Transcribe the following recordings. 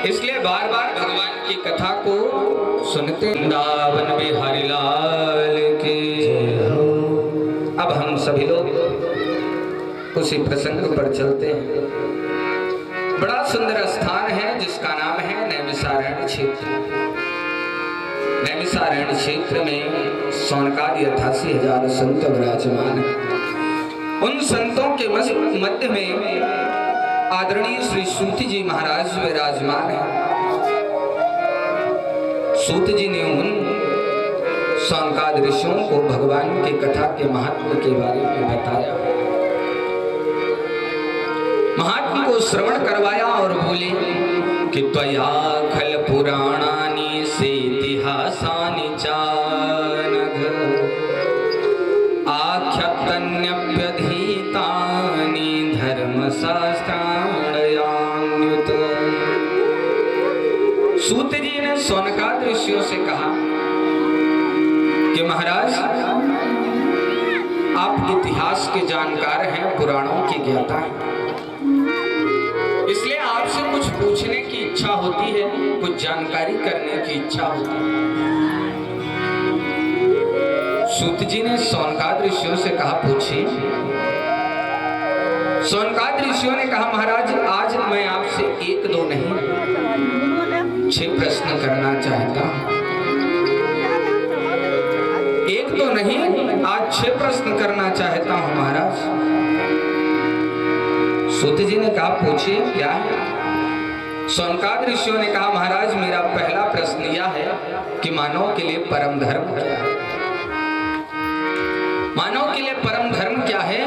इसलिए बार बार भगवान की कथा को सुनते। वृंदावन बिहारी लाल की। अब हम सभी लोग उसी प्रसंग पर चलते हैं। बड़ा सुंदर स्थान है जिसका नाम है नैमिषारण्य क्षेत्र। नैमिषारण्य क्षेत्र में सौनकादि 88,000 संत विराजमान हैं। उन संतों के मध्य में आदरणीय श्री सूत जी महाराज विराजमान हैं। सूत जी ने उन सौनकादि ऋषियों को भगवान की कथा के महात्म के बारे में बताया, महात्मा को श्रवण करवाया और बोले कि त्वया खल पुराणानि सेतिहासानि चानघ आख्यातन्यप्यधीतानि धर्मशास्त्राण्यन्युत। सूत जी ने सौनकादि ऋषियों से कहा कि महाराज आप इतिहास के जानकार हैं, पुराणों के ज्ञाता हैं, इसलिए आपसे कुछ पूछने की इच्छा होती है, कुछ जानकारी करने की इच्छा होती है। सूत जी ने सौनकादि ऋषियों से कहा पूछिए। सौनकादि ऋषियों ने कहा महाराज आज मैं आपसे 1-2 नहीं 6 प्रश्न करना चाहता हूं। 1-2 नहीं आज 6 प्रश्न करना चाहता हूं महाराज। सूत जी ने कहा पूछिए क्या है। सौनकादि ऋषियों ने कहा महाराज मेरा पहला प्रश्न यह है कि मानव के लिए परम धर्म क्या है। मानव के लिए परम धर्म क्या है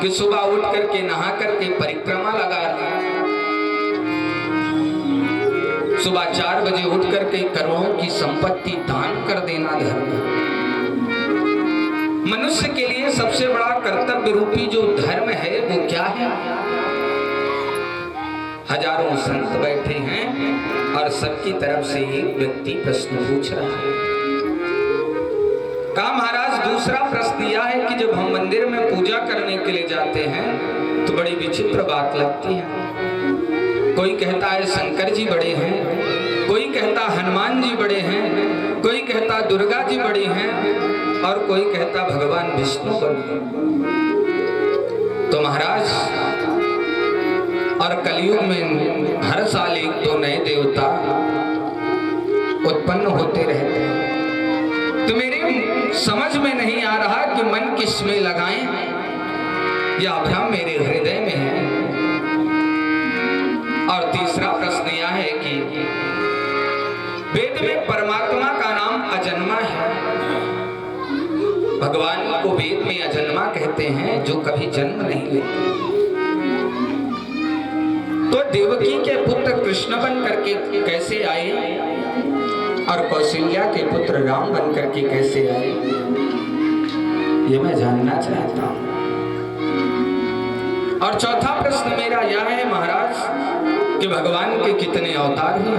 कि सुबह उठ करके नहा करके परिक्रमा लगा, सुबह 4 बजे उठ करके करोड़ों की संपत्ति दान कर देना धर्म। मनुष्य के लिए सबसे बड़ा कर्तव्य रूपी जो धर्म है वो क्या है। हजारों संत बैठे हैं और सबकी तरफ से एक व्यक्ति प्रश्न पूछ रहा है। कहा महाराज दूसरा प्रश्न यह है कि जब हम मंदिर में पूजा करने के लिए जाते हैं तो बड़ी विचित्र बात लगती है। कोई कहता है शंकर जी बड़े हैं, कोई कहता हनुमान जी बड़े हैं, कोई कहता दुर्गा जी बड़ी हैं और कोई कहता भगवान विष्णु बड़े। तो महाराज और कलयुग में हर साल 1-2 नए देवता उत्पन्न होते रहते हैं। तो मेरी समझ में नहीं आ रहा कि मन किस में लगाएं, यह भ्रम मेरे हृदय में है। और तीसरा प्रश्न यह है कि वेद में परमात्मा का नाम अजन्मा है। भगवान को वेद में अजन्मा कहते हैं जो कभी जन्म नहीं लेते। तो देवकी के पुत्र कृष्ण बन करके कैसे आए और कौशल्या के पुत्र राम बन करके कैसे आए, ये मैं जानना चाहता हूं। और चौथा प्रश्न मेरा यह है महाराज कि भगवान के कितने अवतार हुए।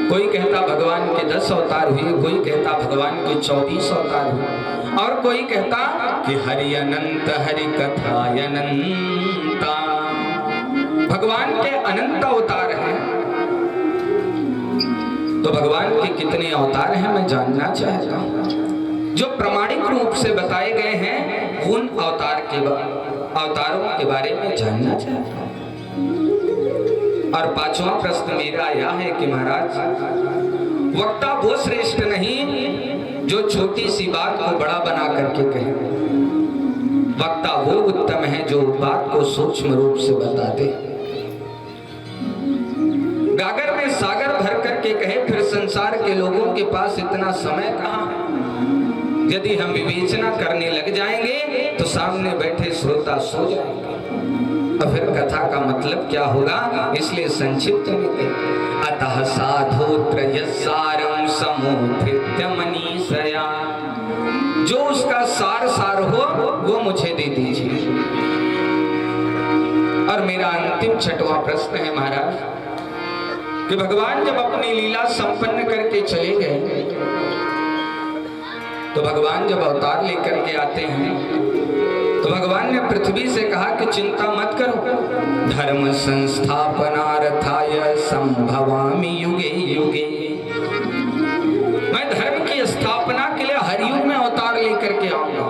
कोई कहता भगवान के 10 अवतार हुए, कोई कहता भगवान के 24 अवतार हुए और कोई कहता कि हरि अनंत हरि कथा अनंता। भगवान के अनंत अवतार हैं। तो भगवान के कितने अवतार हैं मैं जानना चाहता हूं। जो प्रमाणिक रूप से बताए गए हैं उन अवतारों के बारे में जानना चाहता हूं। और 5वां प्रश्न मेरा यह है कि महाराज वक्ता वो श्रेष्ठ नहीं जो छोटी सी बात को बड़ा बना करके कहे। वक्ता वो उत्तम है जो बात को सूक्ष्म रूप से बता दे। गागर में सागर भर करके कहे फिर संसार के लोगों के पास इतना समय कहां है। यदि हम विवेचना करने लग जाएंगे तो सामने बैठे श्रोता सो जाएंगे और फिर कथा का मतलब क्या होगा। इसलिए संक्षिप्त में अतः साधोत्र यस्सारं समुद्धृत्य मनीषया, जो उसका सार हो वो मुझे दे दीजिए। और मेरा अंतिम 6वां प्रश्न है महाराज कि भगवान जब अपनी लीला संपन्न करके चले गए तो भगवान जब अवतार लेकर के आते हैं तो भगवान ने पृथ्वी से कहा कि चिंता मत करो, धर्म संस्थापनार्थाय संभवामि युगे युगे। मैं धर्म की स्थापना के लिए हर युग में अवतार लेकर के आऊंगा।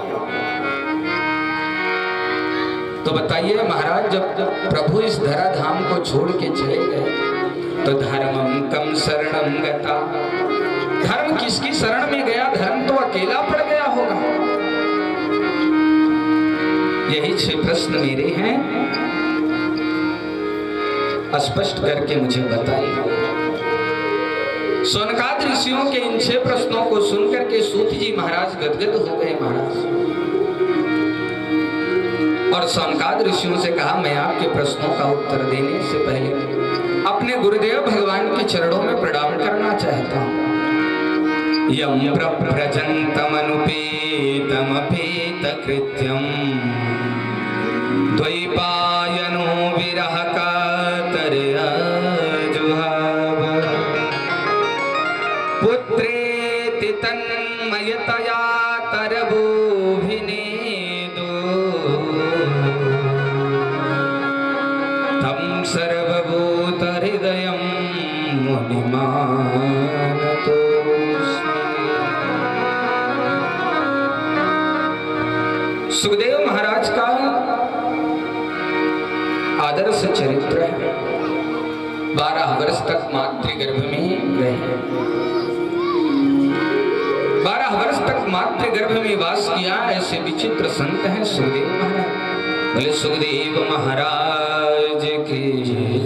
तो बताइए महाराज, जब प्रभु इस धराधाम को छोड़ के चले गए तो धर्मम कम शरणम गता, धर्म किसकी शरण में गया? धर्म तो अकेला पड़ गया होगा। यही 6 प्रश्न मेरे हैं, स्पष्ट करके मुझे बताइए। सोनकाद ऋषियों के इन 6 प्रश्नों को सुनकर के सूत जी महाराज गदगद हो गए महाराज, और सोनकाद ऋषियों से कहा, मैं आपके प्रश्नों का उत्तर देने से पहले अपने गुरुदेव भगवान के चरणों में प्रणाम करना चाहता हूं। यम प्रव्रजन्तमनुपेतमपेत कृत्यम द्वैपायनो विरह कातरया जुहाव पुत्रेति तन्मयतया तरबोभिनेदो तं सर्वभूत हृदयं मुनिमानतोऽस्मि। सुखदेव महाराज का आदर्श चरित्र है। 12 वर्ष तक मातृगर्भ में रहे, 12 वर्ष तक मातृगर्भ में वास किया। ऐसे विचित्र संत हैं सुखदेव महाराज। बोले सुखदेव महाराज की जय।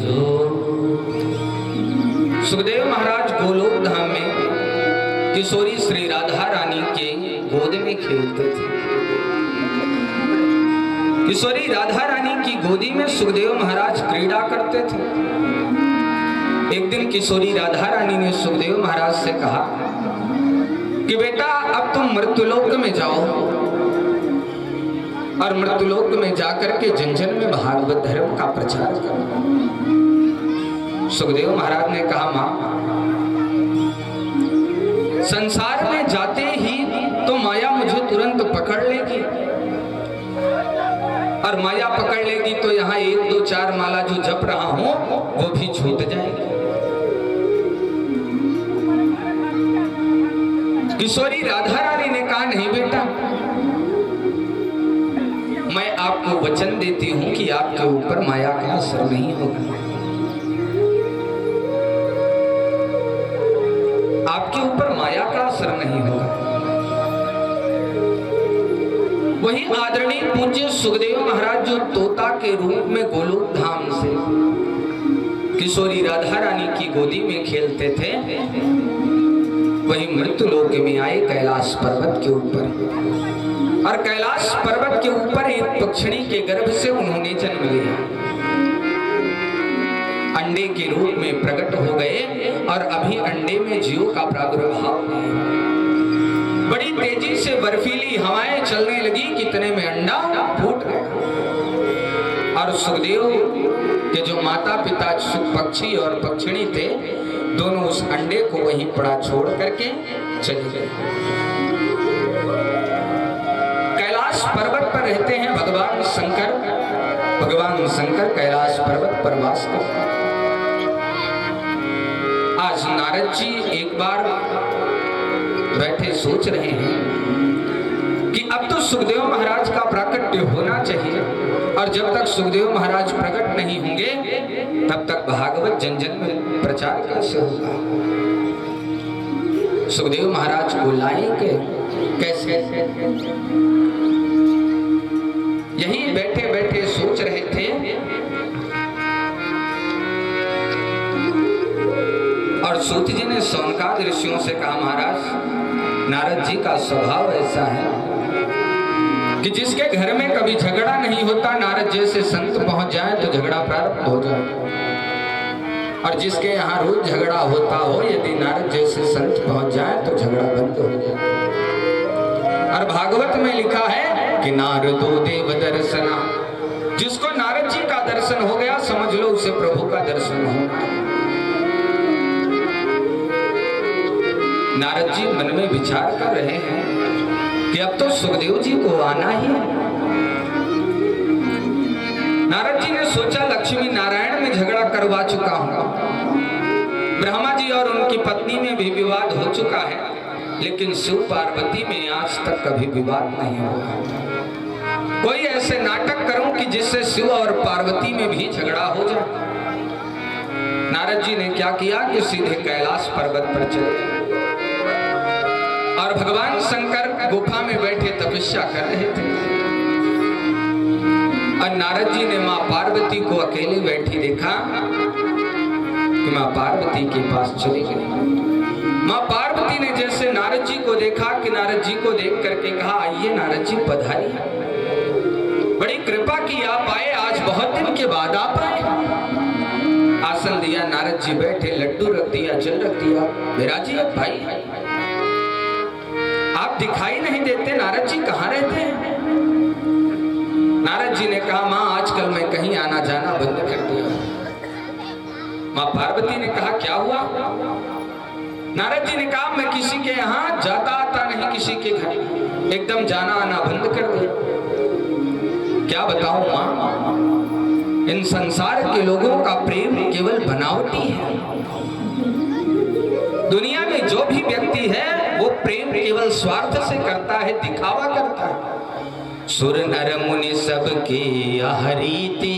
सुखदेव महाराज गोलोक धाम में किशोरी श्री राधा रानी के गोद में खेलते थे। किशोरी राधा रानी की गोदी में सुखदेव महाराज क्रीड़ा करते थे। एक दिन किशोरी राधा रानी ने सुखदेव महाराज से कहा कि बेटा, अब तुम मृत्युलोक में जाओ और मृत्युलोक में जाकर के जन जन में भागवत धर्म का प्रचार करो। सुखदेव महाराज ने कहा, मां, संसार में जाते ही तो माया मुझे तुरंत पकड़ लेगी, और माया पकड़ लेगी तो यहाँ 1 2 4 माला जो जप रहा हूं वो भी छूट जाएगी। किशोरी राधा रानी ने कहा, नहीं बेटा, मैं आपको वचन देती हूं कि आपके ऊपर माया का असर नहीं होगा, आपके ऊपर माया का असर नहीं होगा। वही आदरणीय पूज्य सुखदेव महाराज जो तोता के रूप में गोलोक धाम से किशोरी राधा रानी की गोदी में खेलते थे, वही मृत्युलोक में आए कैलाश पर्वत के ऊपर, और कैलाश पर्वत के ऊपर एक पक्षिणी के गर्भ से उन्होंने जन्म लिया। अंडे के रूप में प्रकट हो गए और अभी अंडे में जीव का प्रादुर्भाव है। बड़ी तेजी से बर्फीली हवाएं चलने लगी, कितने में अंडा फूट गया, और सुखदेव के जो माता पिता पक्षी और पक्षिणी थे, दोनों उस अंडे को वहीं पड़ा छोड़ करके चले गए। कैलाश पर्वत पर रहते हैं भगवान शंकर। भगवान शंकर कैलाश पर्वत पर वास करते हैं। आज नारद जी एक बार बैठे सोच रहे हैं कि अब तो सुखदेव महाराज का प्राकट्य होना चाहिए, और जब तक सुखदेव महाराज प्रकट नहीं होंगे तब तक भागवत जन जन में प्रचार कैसे होगा। सुखदेव महाराज को लाएंगे कैसे? यही बैठे बैठे सोच रहे थे, और सूत जी ने सोनकाद ऋषियों से कहा, महाराज, नारद जी का स्वभाव ऐसा है कि जिसके घर में कभी झगड़ा नहीं होता, नारद जैसे संत पहुंच जाए तो झगड़ा प्रारंभ हो जाए, और जिसके यहाँ रोज झगड़ा होता हो, यदि नारद जैसे संत पहुंच जाए तो झगड़ा बंद हो जाए। और भागवत में लिखा है कि नारदो देव दर्शना, जिसको नारद जी का दर्शन हो गया समझ लो उसे प्रभु का दर्शन हो। नारद जी मन में विचार कर रहे हैं कि अब तो सुखदेव जी को आना ही है। नारद जी ने सोचा लक्ष्मी नारायण में झगड़ा करवा चुका हूं। ब्रह्मा जी और उनकी पत्नी में भी विवाद हो चुका है, लेकिन शिव पार्वती में आज तक कभी विवाद नहीं हुआ। कोई ऐसे नाटक करूं कि जिससे शिव और पार्वती में भी झगड़ा हो जाए। नारद जी ने क्या किया कि सीधे कैलाश पर्वत पर चले और भगवान शंकर गुफा में बैठे तपस्या कर रहे थे। और नारद जी ने मां पार्वती को अकेले बैठी देखा कि मां पार्वती के पास चली गई। मां पार्वती ने जैसे नारद जी को देखा कि नारद जी को देख करके कहा, आइए नारद जी पधारिए, बड़ी कृपा की आप आए, आज बहुत दिन के बाद आप आए। आसन दिया, नारद जी बैठे, लड्डू रख दिया, जल रख दिया। विराजिए भाई, आप दिखाई नहीं देते, नारद जी कहाँ रहते हैं? नारद जी ने कहा, मां आजकल मैं कहीं आना जाना बंद कर दिया। मां पार्वती ने कहा, क्या हुआ? नारद जी ने कहा, मैं किसी के यहाँ जाता आता नहीं, किसी के घर एकदम जाना आना बंद कर दिया। क्या बताऊं मां, इन संसार के लोगों का प्रेम केवल बनावटी है। दुनिया में जो भी व्यक्ति है वो प्रेम केवल स्वार्थ से करता है, दिखावा करता है। सुर नर मुनि सबके आहरीति,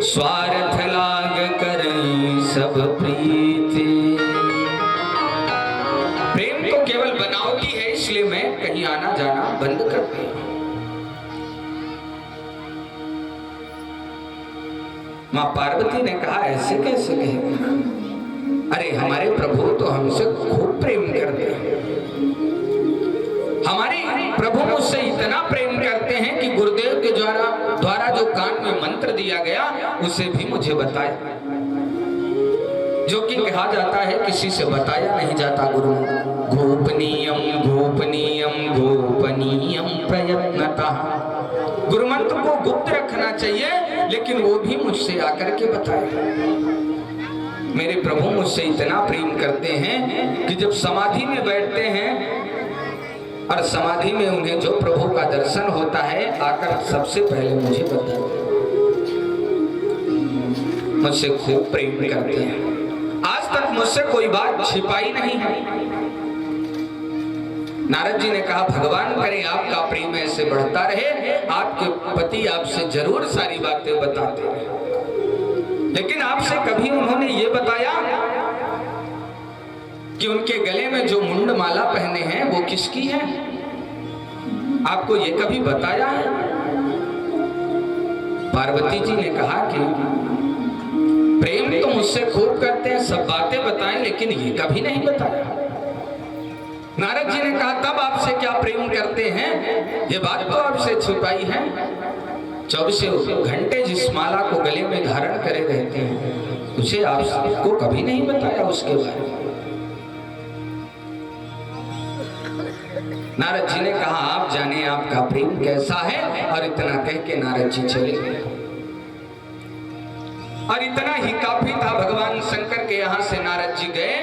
स्वार्थ लाग करई सब प्रीति। प्रेम तो केवल बनावटी है, इसलिए मैं कहीं आना जाना बंद कर दिया। मां पार्वती ने कहा, ऐसे कैसे कहेगा? अरे हमारे प्रभु तो हमसे खूब प्रेम करते हैं। हमारे प्रभु मुझसे इतना प्रेम करते हैं कि गुरुदेव के द्वारा जो कान में मंत्र दिया गया उसे भी मुझे बताया, जो कि कहा जाता है किसी से बताया नहीं जाता। गुरु गोपनीयम गोपनीयम गोपनीयम प्रयत्नतः, गुरु मंत्र को गुप्त रखना चाहिए, लेकिन वो भी मुझसे आकर के बताए। मेरे प्रभु मुझसे इतना प्रेम करते हैं कि जब समाधि में बैठते हैं और समाधि में उन्हें जो प्रभु का दर्शन होता है, आकर सबसे पहले मुझे बताते हैं। मुझसे खूब प्रेम करते हैं, आज तक मुझसे कोई बात छिपाई नहीं है। नारद जी ने कहा, भगवान करे आपका प्रेम ऐसे बढ़ता रहे, आपके पति आपसे जरूर सारी बातें बताते रहे, लेकिन आपसे कभी उन्होंने ये बताया कि उनके गले में जो मुंड माला पहने हैं वो किसकी है? आपको ये कभी बताया है? पार्वती जी ने कहा कि प्रेम तो मुझसे खूब करते हैं, सब बातें बताएं, लेकिन ये कभी नहीं बताया। नारद जी ने कहा, तब आपसे क्या प्रेम करते हैं, ये बात तो आपसे छुपाई है। 24 घंटे जिस माला को गले में धारण करे रहते हैं, उसे आपको कभी नहीं बताया उसके बारे में। नारद जी ने कहा, आप जाने आपका प्रेम कैसा है। और इतना कह के नारद जी चले गए। और इतना ही काफी था, भगवान शंकर के यहाँ से नारद जी गए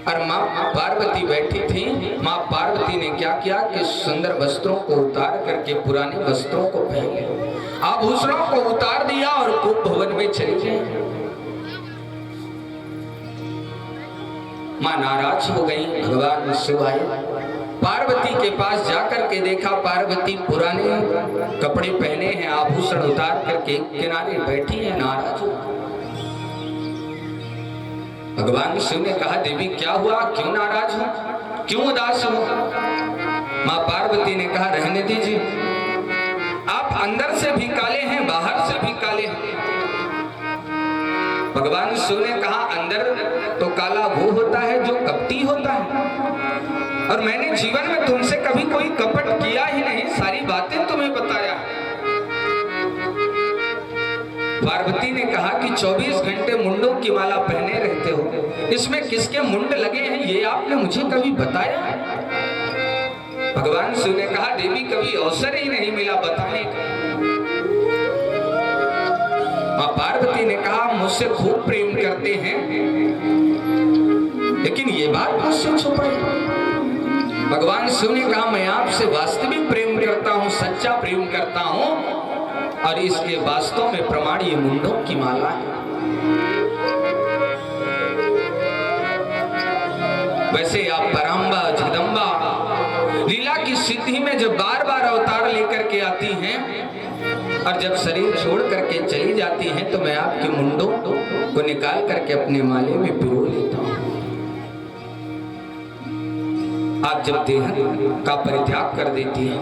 और मां पार्वती बैठी थी। मां पार्वती ने क्या किया कि सुंदर वस्त्रों को उतार करके पुराने वस्त्रों को पहन लिया, आभूषणों को उतार दिया और कूप भवन में चली गई। मां नाराज हो गई। भगवान शिव आए, पार्वती के पास जाकर के देखा, पार्वती पुराने कपड़े पहने हैं, आभूषण उतार करके किनारे बैठी है, नाराज हो। भगवान शिव ने कहा, देवी क्या हुआ, क्यों नाराज हो, क्यों उदास हो? मां पार्वती ने कहा, रहने दीजिए, आप अंदर से भी काले हैं, बाहर से भी काले हैं। भगवान शिव ने कहा, अंदर तो काला वो होता है जो कपटी होता है, और मैंने जीवन में तुमसे कभी कोई कपट किया ही नहीं, सारी बातें तुम्हें बताया। पार्वती ने कहा कि 24 घंटे मुंडों की माला पहने रहते हो, इसमें किसके मुंड लगे हैं ये आपने मुझे कभी बताया? भगवान शिव ने कहा, देवी कभी अवसर ही नहीं मिला बताने का। मां पार्वती ने कहा, मुझसे खूब प्रेम करते हैं, लेकिन ये बात मुझसे छुपाई। भगवान शिव ने कहा, मैं आपसे वास्तविक प्रेम करता हूं, सच्चा प्रेम करता हूं, और इसके वास्तव में प्रमाण ये मुंडों की माला है। वैसे आप पराम्बा जगदम्बा लीला की सिद्धि में जब बार बार अवतार लेकर के आती हैं और जब शरीर छोड़ करके चली जाती हैं तो मैं आपके मुंडों को निकाल करके अपने माले में पिरो लेता हूं। आप जब देह का परित्याग कर देती हैं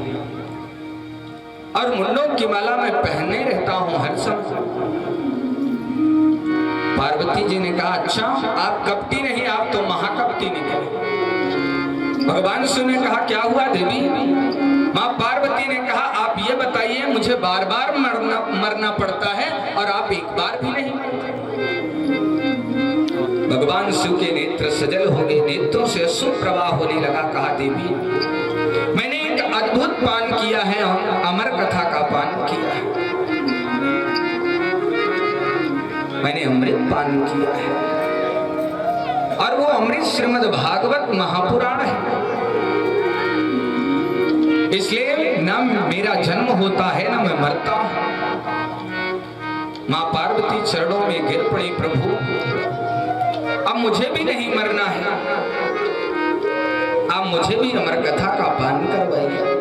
और मुंडों की माला में पहने रहता हूं हर समय। पार्वती जी ने कहा, अच्छा आप कपटी नहीं, आप तो महाकपटी निकले। भगवान शिव ने कहा, क्या हुआ देवी? मां पार्वती ने कहा, आप ये बताइए, मुझे बार बार मरना पड़ता है और आप एक बार भी नहीं मरते। भगवान शिव के नेत्र सजल हो गए, नेत्रों से अश्रु प्रवाह होने लगा। कहा, देवी मैंने एक अद्भुत पान किया है, अमर कथा का पान किया है, मैंने अमृत पान किया है और वो अमृत श्रीमद् भागवत महापुराण है। इसलिए न मेरा जन्म होता है न मैं मरता हूं। मां पार्वती चरणों में गिर पड़ी, प्रभु अब मुझे भी नहीं मरना है, अब मुझे भी अमर कथा का पान करवाइए।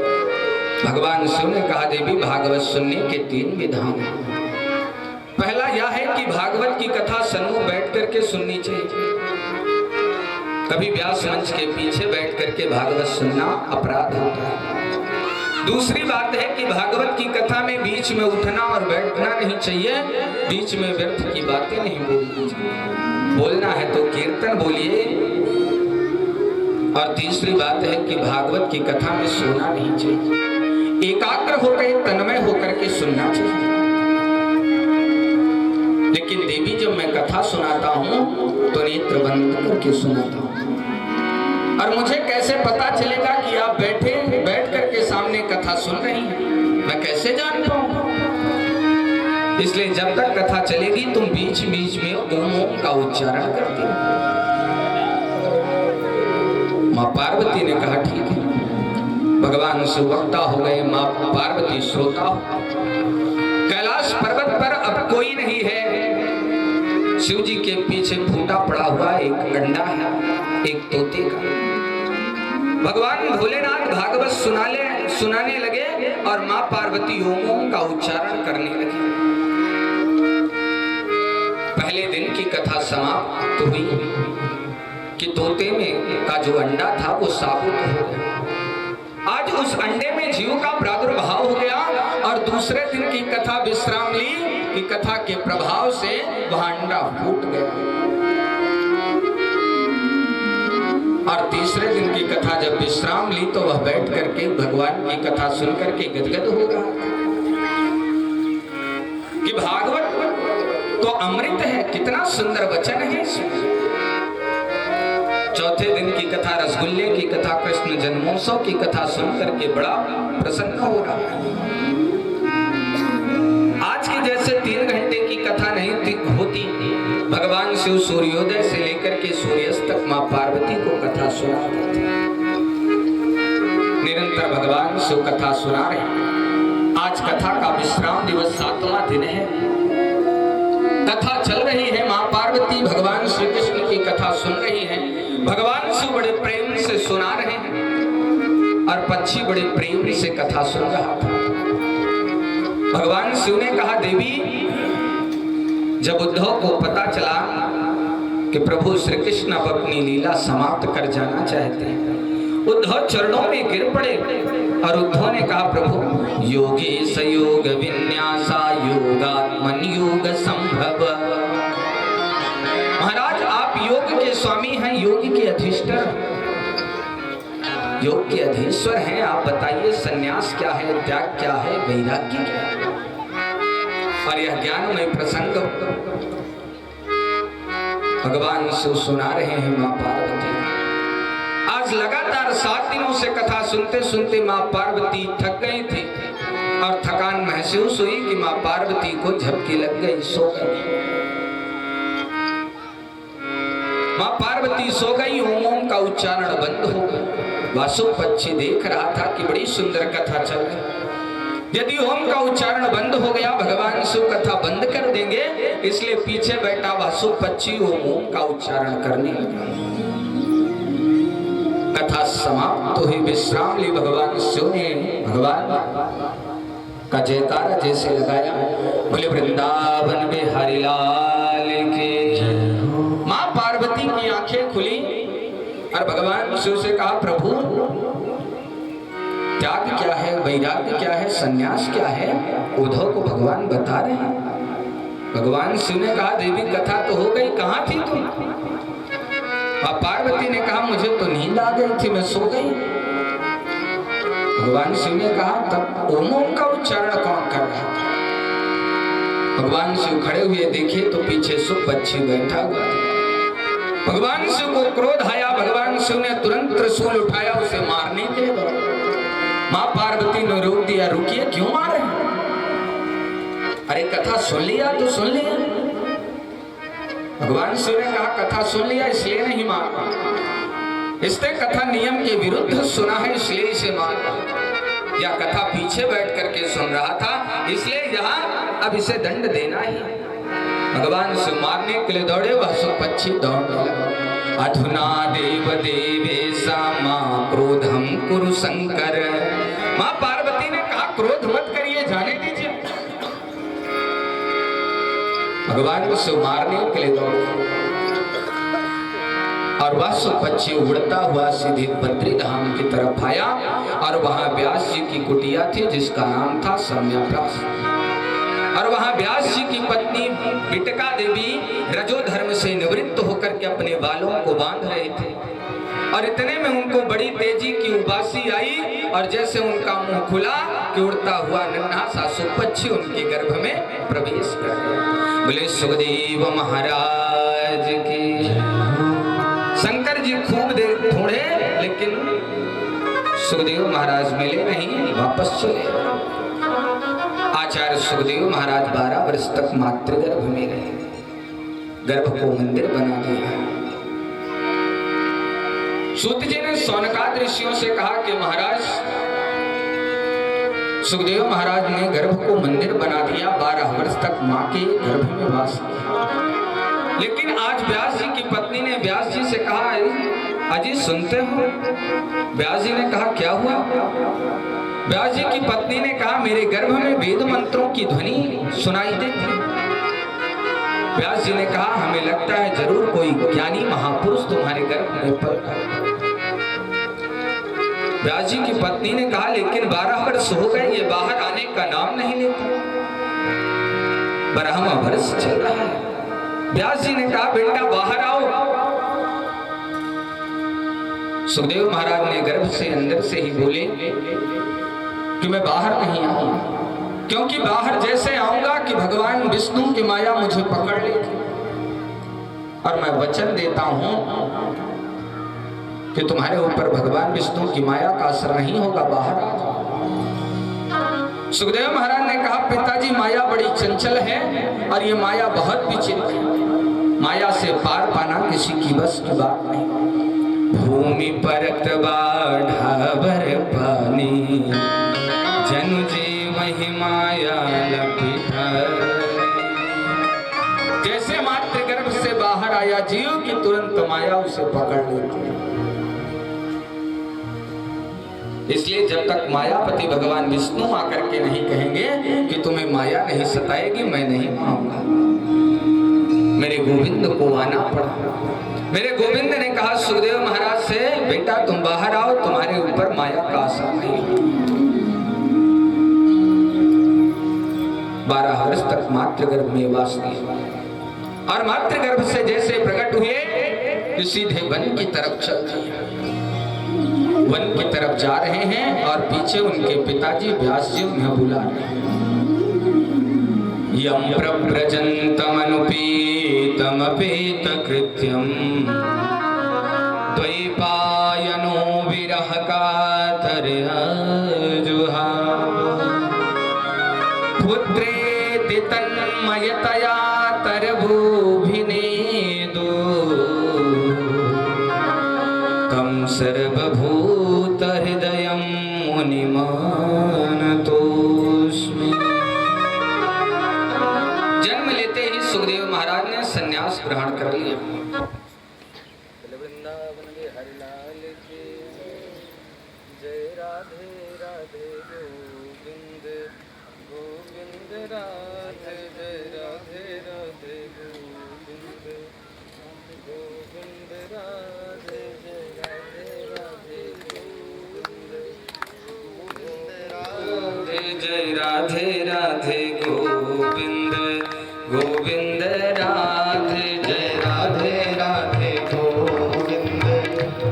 भगवान शिव ने कहा, देवी भागवत सुनने के 3 विधान हैं। पहला यह है कि भागवत की कथा समूह बैठ करके सुननी चाहिए। कभी व्यास मंच के पीछे बैठ करके भागवत सुनना अपराध होता है। दूसरी बात है कि भागवत की कथा में बीच में उठना और बैठना नहीं चाहिए, बीच में व्यर्थ की बातें नहीं बोलनी चाहिए। बोलना है तो कीर्तन बोलिए। और तीसरी बात है कि भागवत की कथा में सोना नहीं चाहिए, एकाग्र होकर तन्मय होकर के सुनना चाहिए। लेकिन देवी जब मैं कथा सुनाता हूं तो नेत्र बंद करके सुनाता हूं और मुझे कैसे पता चलेगा कि आप बैठ करके सामने कथा सुन रही हैं? मैं कैसे जान पाऊंगा? इसलिए जब तक कथा चलेगी तुम बीच बीच में ओम ओम का उच्चारण करती हो। मां पार्वती ने कहा, ठीक है। भगवान शिव वक्ता हो गए, मां पार्वती श्रोता हो। कैलाश पर्वत पर अब कोई नहीं है। शिव जी के पीछे फूटा पड़ा हुआ एक अंडा है, एक तोते का। भगवान भोलेनाथ भागवत सुनाने लगे और मां पार्वती ओम ओम का उच्चारण करने लगी। पहले दिन की कथा समाप्त हुई कि तोते में का जो अंडा था वो साबुत हो गया। आज उस अंडे में जीव का प्रादुर्भाव हो गया और दूसरे दिन की कथा विश्राम ली कि कथा के प्रभाव से वह अंडा फूट गया। और तीसरे दिन की कथा जब विश्राम ली तो वह बैठ करके भगवान की कथा सुन करके गदगद हो रहा कि भागवत तो अमृत है, कितना सुंदर वचन है इसमें। चौथे दिन की कथा रसगुल्ले की कथा, कृष्ण जन्मोत्सव की कथा सुन करके बड़ा प्रसन्न हो रहा है। आज की जैसे 3 घंटे की कथा नहीं होती, भगवान शिव सूर्योदय से लेकर के सूर्यास्त तक मां पार्वती को कथा सुनाते थे। निरंतर भगवान शिव कथा सुना रहे। आज कथा का विश्राम दिवस 7वां दिन है। कथा चल रही है, मां पार्वती भगवान श्री कृष्ण की कथा सुन रही है। भगवान शिव बड़े प्रेम से सुना रहे हैं और पक्षी बड़े प्रेम से कथा सुन रहा था। भगवान शिव ने कहा, देवी जब उद्धव को पता चला कि प्रभु श्री कृष्ण अब अपनी लीला समाप्त कर जाना चाहते हैं, उद्धव चरणों में गिर पड़े और उद्धव ने कहा, प्रभु योगी सयोग विन्यासा योगात्मन योग संभव। महाराज आप योग के स्वामी हैं, योग के अधिष्ठान, योग के अधीश्वर हैं। आप बताइए सन्यास क्या है, त्याग क्या है, वैराग्य क्या है? और यह ज्ञानमय प्रसंग भगवान शिव सुना रहे हैं मां पार्वती। आज लगातार 7 दिनों से कथा सुनते सुनते मां पार्वती थक गई थी और थकान महसूस हुई कि मां पार्वती को झपकी लग गई, सो गई। मां पार्वती सो गई, ओम ओम का उच्चारण बंद हो गया। वासु पक्षी देख रहा था कि बड़ी सुंदर कथा चल रही। यदि ओम का उच्चारण बंद हो गया, भगवान शिव कथा बंद कर देंगे, इसलिए पीछे बैठा वासुक पक्षी ओम का उच्चारण करने लगा। कथा समाप्त हुई, विश्राम ली। भगवान शिव ने भगवान का जयकारा जैसे लगाया, बोले वृंदावन बिहारी लाल की जय हो। मां पार्वती की आंखें खुली और भगवान शिव से कहा, प्रभु त्याग क्या है, वैराग्य क्या है, सन्यास क्या है? उद्धव को भगवान बता रहे हैं। भगवान शिव ने कहा, देवी कथा तो हो गई, कहाँ थी तुम? और पार्वती ने कहा, मुझे तो नींद आ गई थी, मैं सो गई। भगवान शिव ने कहा, तब ओम का उच्चारण कौन कर रहा था? भगवान शिव खड़े हुए देखे तो पीछे सुख पक्षी बैठा हुआ था। भगवान शिव को क्रोध आया। भगवान शिव ने तुरंत त्रिशूल उठाया, उसे मारने के लिए। मां पार्वती ने रोक दिया, रुकिए, क्यों मार रहे हैं? अरे कथा सुन लिया तो सुन लिया। भगवान शिव ने कहा, कथा सुन लिया इसलिए नहीं मारना, इसने कथा नियम के विरुद्ध सुना है इसलिए इसे मारना, या कथा पीछे बैठ करके सुन रहा था इसलिए यहाँ अब इसे दंड देना ही। भगवान शिव मारने के लिए दौड़े, वह सब पक्षी दौड़ने लगा। अधुना देव देवेशा मां क्रोधम कुरु शंकर। मां पार्वती ने कहा, क्रोध मत करिए, जाने दीजिए। भगवान शिव मारने के लिए दौड़े और वह सब पक्षी उड़ता हुआ सीधे बद्री धाम की तरफ आया और वहां व्यास जी की कुटिया थी जिसका नाम था सम्यव्यास। और वहां व्यास जी की पत्नी बिटका देवी रजो धर्म से निवृत्त होकर के अपने बालों को बांध रहे थे और इतने में उनको बड़ी तेजी की उबासी आई और जैसे उनका मुंह खुला कि उड़ता हुआ नन्हा सा सुपक्षी उनके गर्भ में प्रवेश कर गया। बोले सुखदेव महाराज की। शंकर जी खूब देर ढूंढे लेकिन सुखदेव महाराज मिले नहीं, वापस चले। आचार्य सुखदेव महाराज 12 वर्ष तक मातृगर्भ में रहे, गर्भ को मंदिर बना दिया। सूत जी ने सौनकाद ऋषियों से कहा कि महाराज, सुखदेव महाराज ने गर्भ को मंदिर बना दिया, 12 वर्ष तक मां के गर्भ में वास किया। लेकिन आज व्यास जी की पत्नी ने व्यास जी से कहा, अजी सुनते हो? व्यास जी ने कहा, क्या हुआ? व्यास जी की पत्नी ने कहा, मेरे गर्भ में वेद मंत्रों की ध्वनि सुनाई देती। व्यास जी ने कहा, हमें लगता है जरूर कोई ज्ञानी महापुरुष तुम्हारे गर्भ में पड़ रहा। व्यास जी की पत्नी ने कहा, लेकिन 12 वर्ष हो गए, ये बाहर आने का नाम नहीं लेते, 12वां वर्ष चल रहा है। व्यास जी ने कहा, बेटा बाहर आओ। सुखदेव महाराज ने गर्भ से अंदर से ही बोले कि मैं बाहर नहीं आऊंगा, क्योंकि बाहर जैसे आऊंगा कि भगवान विष्णु की माया मुझे पकड़ लेगी और मैं वचन देता हूं कि तुम्हारे ऊपर भगवान विष्णु की माया का असर नहीं होगा, बाहर आ जाओ। सुखदेव महाराज ने कहा, पिताजी माया बड़ी चंचल है और ये माया बहुत विचित्र है, माया से पार पाना किसी की बस की बात नहीं। भूमि परत ढाबर पानी जनु जीव ही माया लपिता। जैसे मातृ गर्भ से बाहर आया जीव की तुरंत माया उसे पकड़ लेती। इसलिए जब तक मायापति भगवान विष्णु आकर के नहीं कहेंगे कि तुम्हें माया नहीं सताएगी, मैं नहीं आऊंगा। मेरे गोविंद को आना पड़ा। मेरे गोविंद ने कहा सुखदेव महाराज से, बेटा तुम बाहर आओ, तुम्हारे ऊपर माया का असर नहीं। 12 वर्ष तक मातृगर्भ में वास किया और मातृगर्भ से जैसे प्रकट हुए कि सीधे वन की तरफ चल दिए। वन की तरफ जा रहे हैं और पीछे उनके पिताजी व्यास जी उन्हें बुला रहे हैं। यम प्रव्रजन्तमनुपेतमपेत कृत्यम द्वैपायनो विरह कातरया जुहाव पुत्रेति तन्मयतया तरभूभिनेदो कं सर्वभूत हृदयं मुनिमानतोऽस्मि। प्रमाण कर लिया। वृंदावन बिहारी लाल की जय। राधे राधे गोविंद गोविंद राधे जय। राधे राधे गोविंद गोविंद राधे जय। राधे राधे गोविंद गोविंद राधे जय। राधे राधे गोविंद गोविंद राधे जय। राधे राधे गोविंद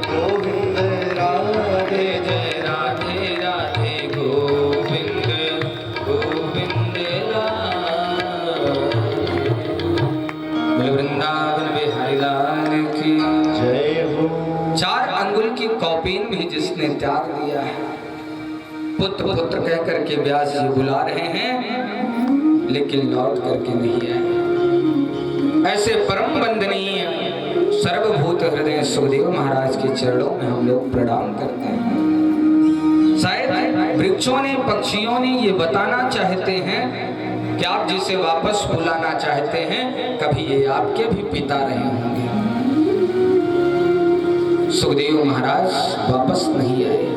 गोविंद राधे जय। राधे राधे गोविंद गोविंद राधे। वृंदावन बिहारी लाल की जय हो। 4 अंगुल की कौपीन भी जिसने त्याग दिया है, पुत्र पुत्र कह करके व्यास जी बुला रहे हैं, लेकिन लौट करके नहीं आए। ऐसे परम वंदनीय सर्वभूत हृदय सुखदेव महाराज के चरणों में हम लोग प्रणाम करते हैं। शायद वृक्षों ने, पक्षियों ने ये बताना चाहते हैं कि आप जिसे वापस बुलाना चाहते हैं, कभी ये आपके भी पिता रहे होंगे। सुखदेव महाराज वापस नहीं आए।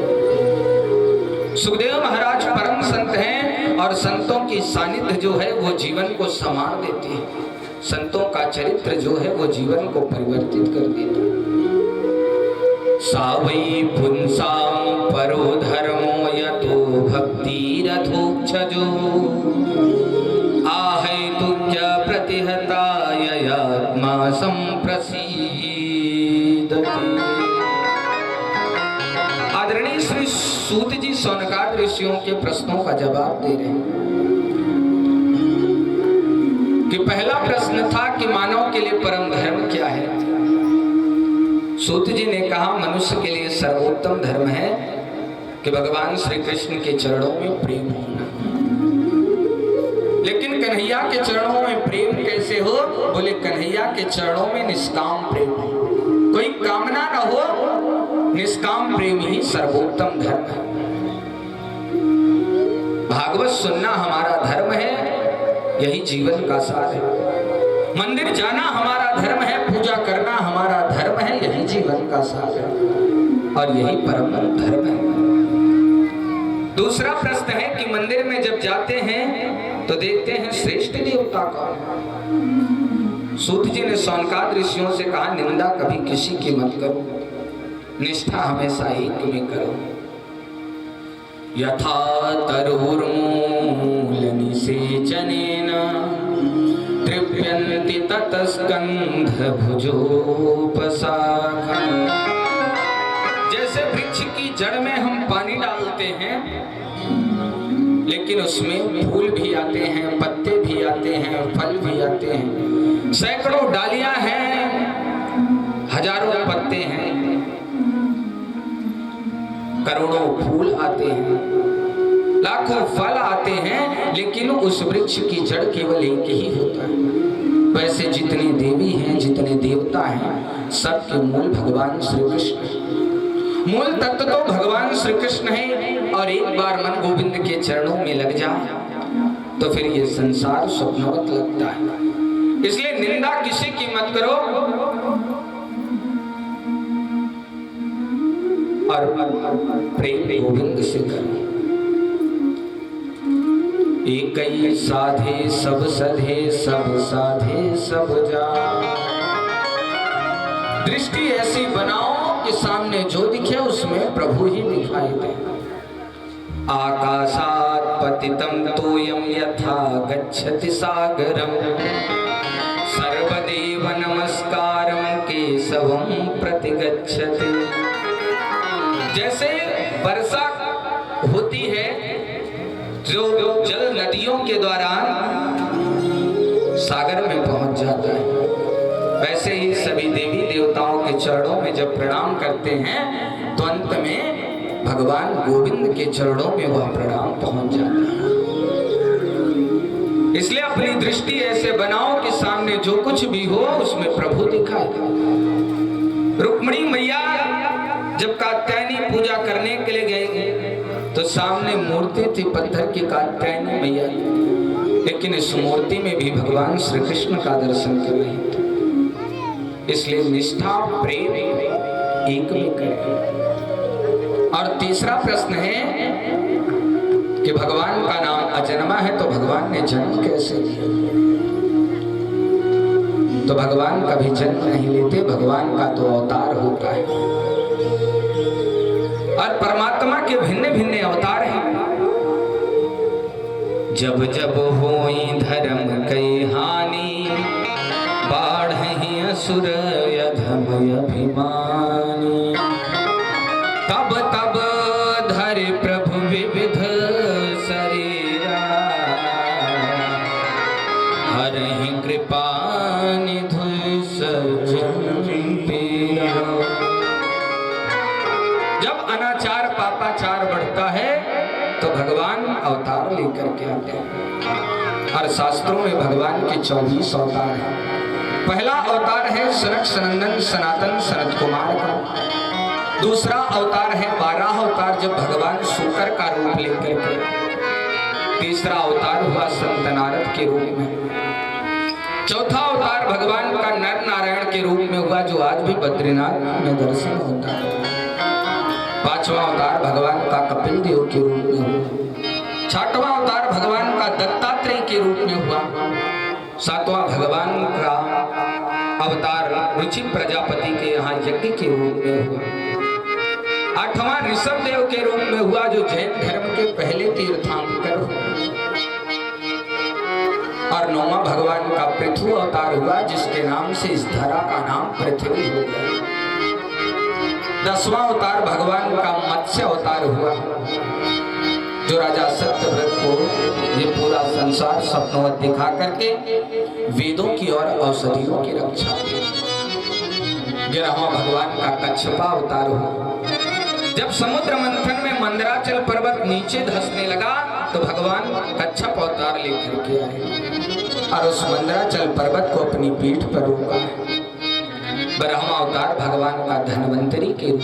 सुखदेव महाराज परम संत हैं और संतों की सानिध्य जो है वो जीवन को संवार देती है। संतों का चरित्र जो है वो जीवन को परिवर्तित कर देता है। सावै पुंसां परो धर्मो यतो भक्ति रथोक्षजो आहेतुक्य प्रतिहता ययात्मा संप्रसीदति। आदरणीय श्री सूत जी सौनकाद ऋषियों के प्रश्नों का जवाब दे रहे हैं कि पहला प्रश्न था कि मानव के लिए परम धर्म क्या है। सूत जी ने कहा मनुष्य के लिए सर्वोत्तम धर्म है कि भगवान श्री कृष्ण के चरणों में प्रेम होना। लेकिन कन्हैया के चरणों में प्रेम कैसे हो? बोले कन्हैया के चरणों में निष्काम प्रेम हो, कोई कामना न हो, निष्काम प्रेम ही सर्वोत्तम धर्म है। भागवत सुनना हमारा धर्म है, यही जीवन का सार है। मंदिर जाना हमारा धर्म है, पूजा करना हमारा धर्म है, यही जीवन का सार है और यही परम धर्म है। दूसरा प्रश्न है कि मंदिर में जब जाते हैं तो देखते हैं श्रेष्ठ देवता कौन। सूत जी ने सौनकाद ऋषियों से कहा निंदा कभी किसी की मत करो, निष्ठा हमेशा एक में करो। यथा तरुर्मूलनिसेचनेन तृप्यन्ति ततस्कन्धभुजोपशाखा। जैसे वृक्ष की जड़ में हम पानी डालते हैं, लेकिन उसमें फूल भी आते हैं, पत्ते भी आते हैं, फल भी आते हैं। सैकड़ों डालियां हैं, हजारों पत्ते हैं, करोड़ों फूल आते हैं, लाखों फल आते हैं, लेकिन उस वृक्ष की जड़ केवल एक ही होता है। वैसे जितने देवी हैं, जितने देवता हैं, सबके मूल भगवान श्री कृष्ण। मूल तत्व तो भगवान श्री कृष्ण है और एक बार मन गोविंद के चरणों में लग जाए तो फिर ये संसार स्वप्नवत लगता है। इसलिए निंदा किसी की मत करो और प्रेम गोविंद से करो। एक ही साधे सब सधे, सब साधे सब जा। दृष्टि ऐसी बनाओ कि सामने जो दिखे उसमें प्रभु ही दिखाई दे। आकाशात् पतितं तोयं यथा गच्छति सागरं सर्वदेव नमस्कारं केशवं प्रतिगच्छति। जैसे वर्षा होती है, जो जल नदियों के द्वारा सागर में पहुंच जाता है, वैसे ही सभी देवी देवताओं के चरणों में जब प्रणाम करते हैं तो अंत में भगवान गोविंद के चरणों में वह प्रणाम पहुंच जाता है। इसलिए अपनी दृष्टि ऐसे बनाओ कि सामने जो कुछ भी हो उसमें प्रभु दिखाई दे। रुक्मिणी मैया जब कात्यायनी पूजा करने के लिए गई तो सामने मूर्ति थी पत्थर की कात्यायनी मैया, लेकिन इस मूर्ति में भी भगवान श्री कृष्ण का दर्शन कर रहे थे। इसलिए निष्ठा प्रेम एक में करें। और तीसरा प्रश्न है कि भगवान का नाम अजन्मा है तो भगवान ने जन्म कैसे लिया? तो भगवान कभी जन्म नहीं लेते, भगवान का तो अवतार होता है। और परमात्मा के भिन्न भिन्न अवतार हैं। जब जब होई धर्म कई हानि, बाढ़हि असुर अधम अभिमानी, तब तब धरे प्रभु विविध शरीरा, हरहि कृपा निधि सज्जन पीरा। जब अनाचार पापाचार बढ़ता है तो भगवान अवतार लेकर के आते हैं। और शास्त्रों में भगवान के 24 अवतार हैं। पहला अवतार है सनक सनंदन सनातन सनत कुमार का। दूसरा अवतार है 12 अवतार जब भगवान शुकर का रूप लेकर के। तीसरा अवतार हुआ संत नारद के रूप में। चौथा अवतार भगवान का नर नारायण के रूप में हुआ, जो आज भी बद्रीनाथ में दर्शन होता है। पांचवा अवतार भगवान का कपिल देव के रूप में हुआ। छठवां अवतार भगवान का दत्तात्रेय के रूप में हुआ। सातवां भगवान का अवतार रुचि प्रजापति के यहाँ यज्ञ के रूप में हुआ। आठवां ऋषभ देव के रूप में हुआ, जो जैन धर्म के पहले तीर्थंकर हुआ। और नौवां भगवान का पृथ्वी अवतार हुआ, जिसके नाम से इस धरा का नाम पृथ्वी हो गया। 10वां अवतार भगवान का मत्स्य अवतार हुआ, जो राजा सत्यव्रत को ये पूरा संसार स्वप्नवत दिखा करके वेदों की और औषधियों की रक्षा की। 11वां भगवान का कच्छपा अवतार हुआ। जब समुद्र मंथन में मंदराचल पर्वत नीचे धंसने लगा तो भगवान कच्छप अवतार लेकर के आए और उस मंदराचल पर्वत को अपनी पीठ पर रोका। 12वां अवतार भगवान का धन्वंतरी के रूप।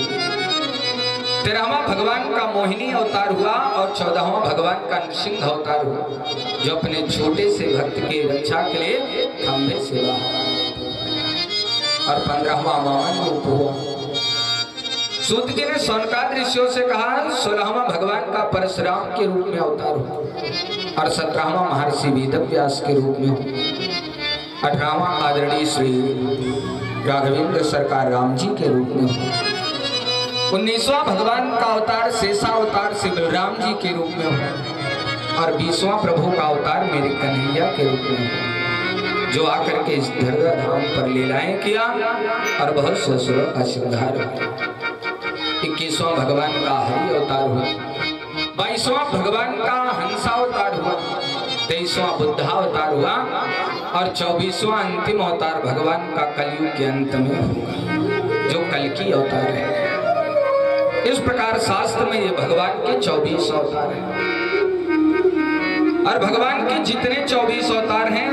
13वां भगवान का मोहिनी अवतार हुआ और 14वां भगवान का नृसिंह अवतार हुआ, जो अपने छोटे से भक्त की रक्षा के लिए खंभे से बाहर आए। और 15वां वामन रूप हुआ। सूत जी ने सौनकाद ऋषियों से कहा 16वां भगवान का परशुराम के रूप में अवतार हुआ और 17वां महर्षि वेदव्यास के रूप में हुआ। 18वां आदरणीय श्री राघवेंद्र सरकार राम जी के रूप में हुआ। 19वां भगवान का अवतार शेषावतार श्री बलराम जी के रूप में हुआ और 20वां प्रभु का अवतार मेरे कन्हैया के रूप में हुआ, जो आकर के इस धरती धाम पर लीलाएं किया और बहुत से असुरों का संहार किया। 21वां भगवान का हरि अवतार हुआ। 22वां भगवान का हंसावतार हुआ। 23वां बुद्धावतार हुआ और 24वां अंतिम अवतार भगवान का कलयुग के अंत में होगा, जो कल्कि अवतार है। इस प्रकार शास्त्र में ये भगवान के 24 अवतार हैं। और भगवान के जितने 24 अवतार हैं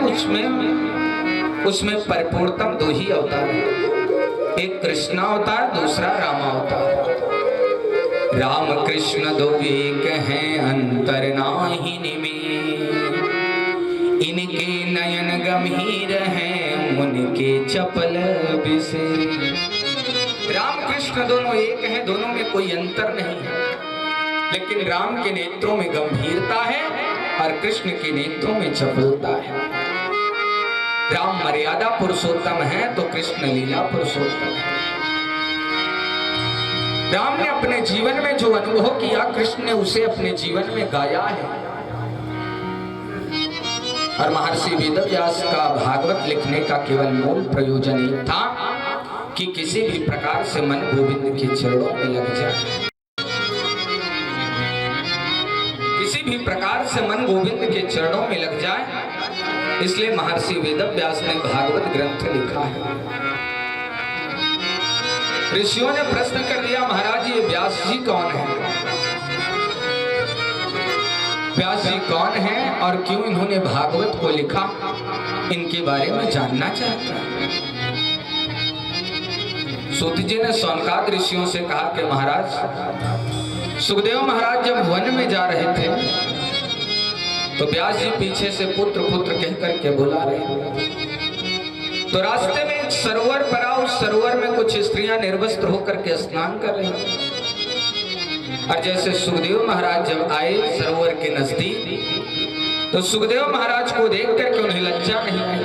उसमें परिपूर्णतम 2 ही अवतार हैं। एक कृष्ण अवतार, दूसरा रामावतार। राम कृष्ण 2 एक हैं, अंतर नाहि निमे, इनके नयन गंभीर हैं, मुनके चपल बिसे। राम कृष्ण दोनों एक हैं, दोनों में कोई अंतर नहीं है, लेकिन राम के नेत्रों में गंभीरता है और कृष्ण के नेत्रों में चपलता है। राम मर्यादा पुरुषोत्तम है तो कृष्ण लीला पुरुषोत्तम है। राम ने अपने जीवन में जो अनुभव किया, कृष्ण ने उसे अपने जीवन में गाया है। और महर्षि वेदव्यास का भागवत लिखने का केवल मूल प्रयोजन एक था कि किसी भी प्रकार से मन गोविंद के चरणों में लग जाए, किसी भी प्रकार से मन गोविंद के चरणों में लग जाए। इसलिए महर्षि वेदव्यास ने भागवत ग्रंथ लिखा है। ऋषियों ने प्रश्न कर दिया, महाराज ये व्यास जी कौन है? व्यास जी कौन है और क्यों इन्होंने भागवत को लिखा, इनके बारे में जानना चाहता है। सूत जी ने सौनकाद ऋषियों से कहा कि महाराज, सुखदेव महाराज जब वन में जा रहे थे तो व्यास जी पीछे से पुत्र पुत्र कहकर के बुला रहे, तो रास्ते में एक सरोवर पड़ा, उस सरोवर में कुछ स्त्रियां निर्वस्त्र होकर के स्नान कर रही हैं। और जैसे सुखदेव महाराज जब आए सरोवर के नजदीक तो सुखदेव महाराज को देख करके उन्हें लज्जा नहीं आई,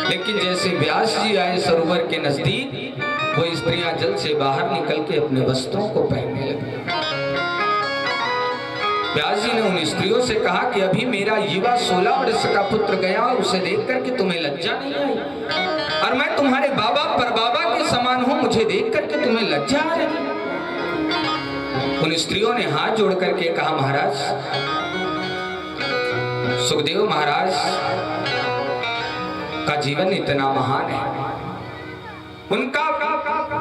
लेकिन जैसे व्यास जी आए सरोवर के नजदीक वो स्त्रियां जल से बाहर निकल के अपने वस्त्रों को पहनने लगी। व्यास जी ने उन स्त्रियों से कहा कि अभी मेरा युवा 16 वर्ष का पुत्र गया, उसे देख करके तुम्हें लज्जा नहीं आई, और मैं तुम्हारे बाबा परबाबा के समान हूं, मुझे देख करके तुम्हें लज्जा आ रही। उन स्त्रियों ने हाथ जोड़ करके कहा, महाराज, सुखदेव महाराज का जीवन इतना महान है, उनका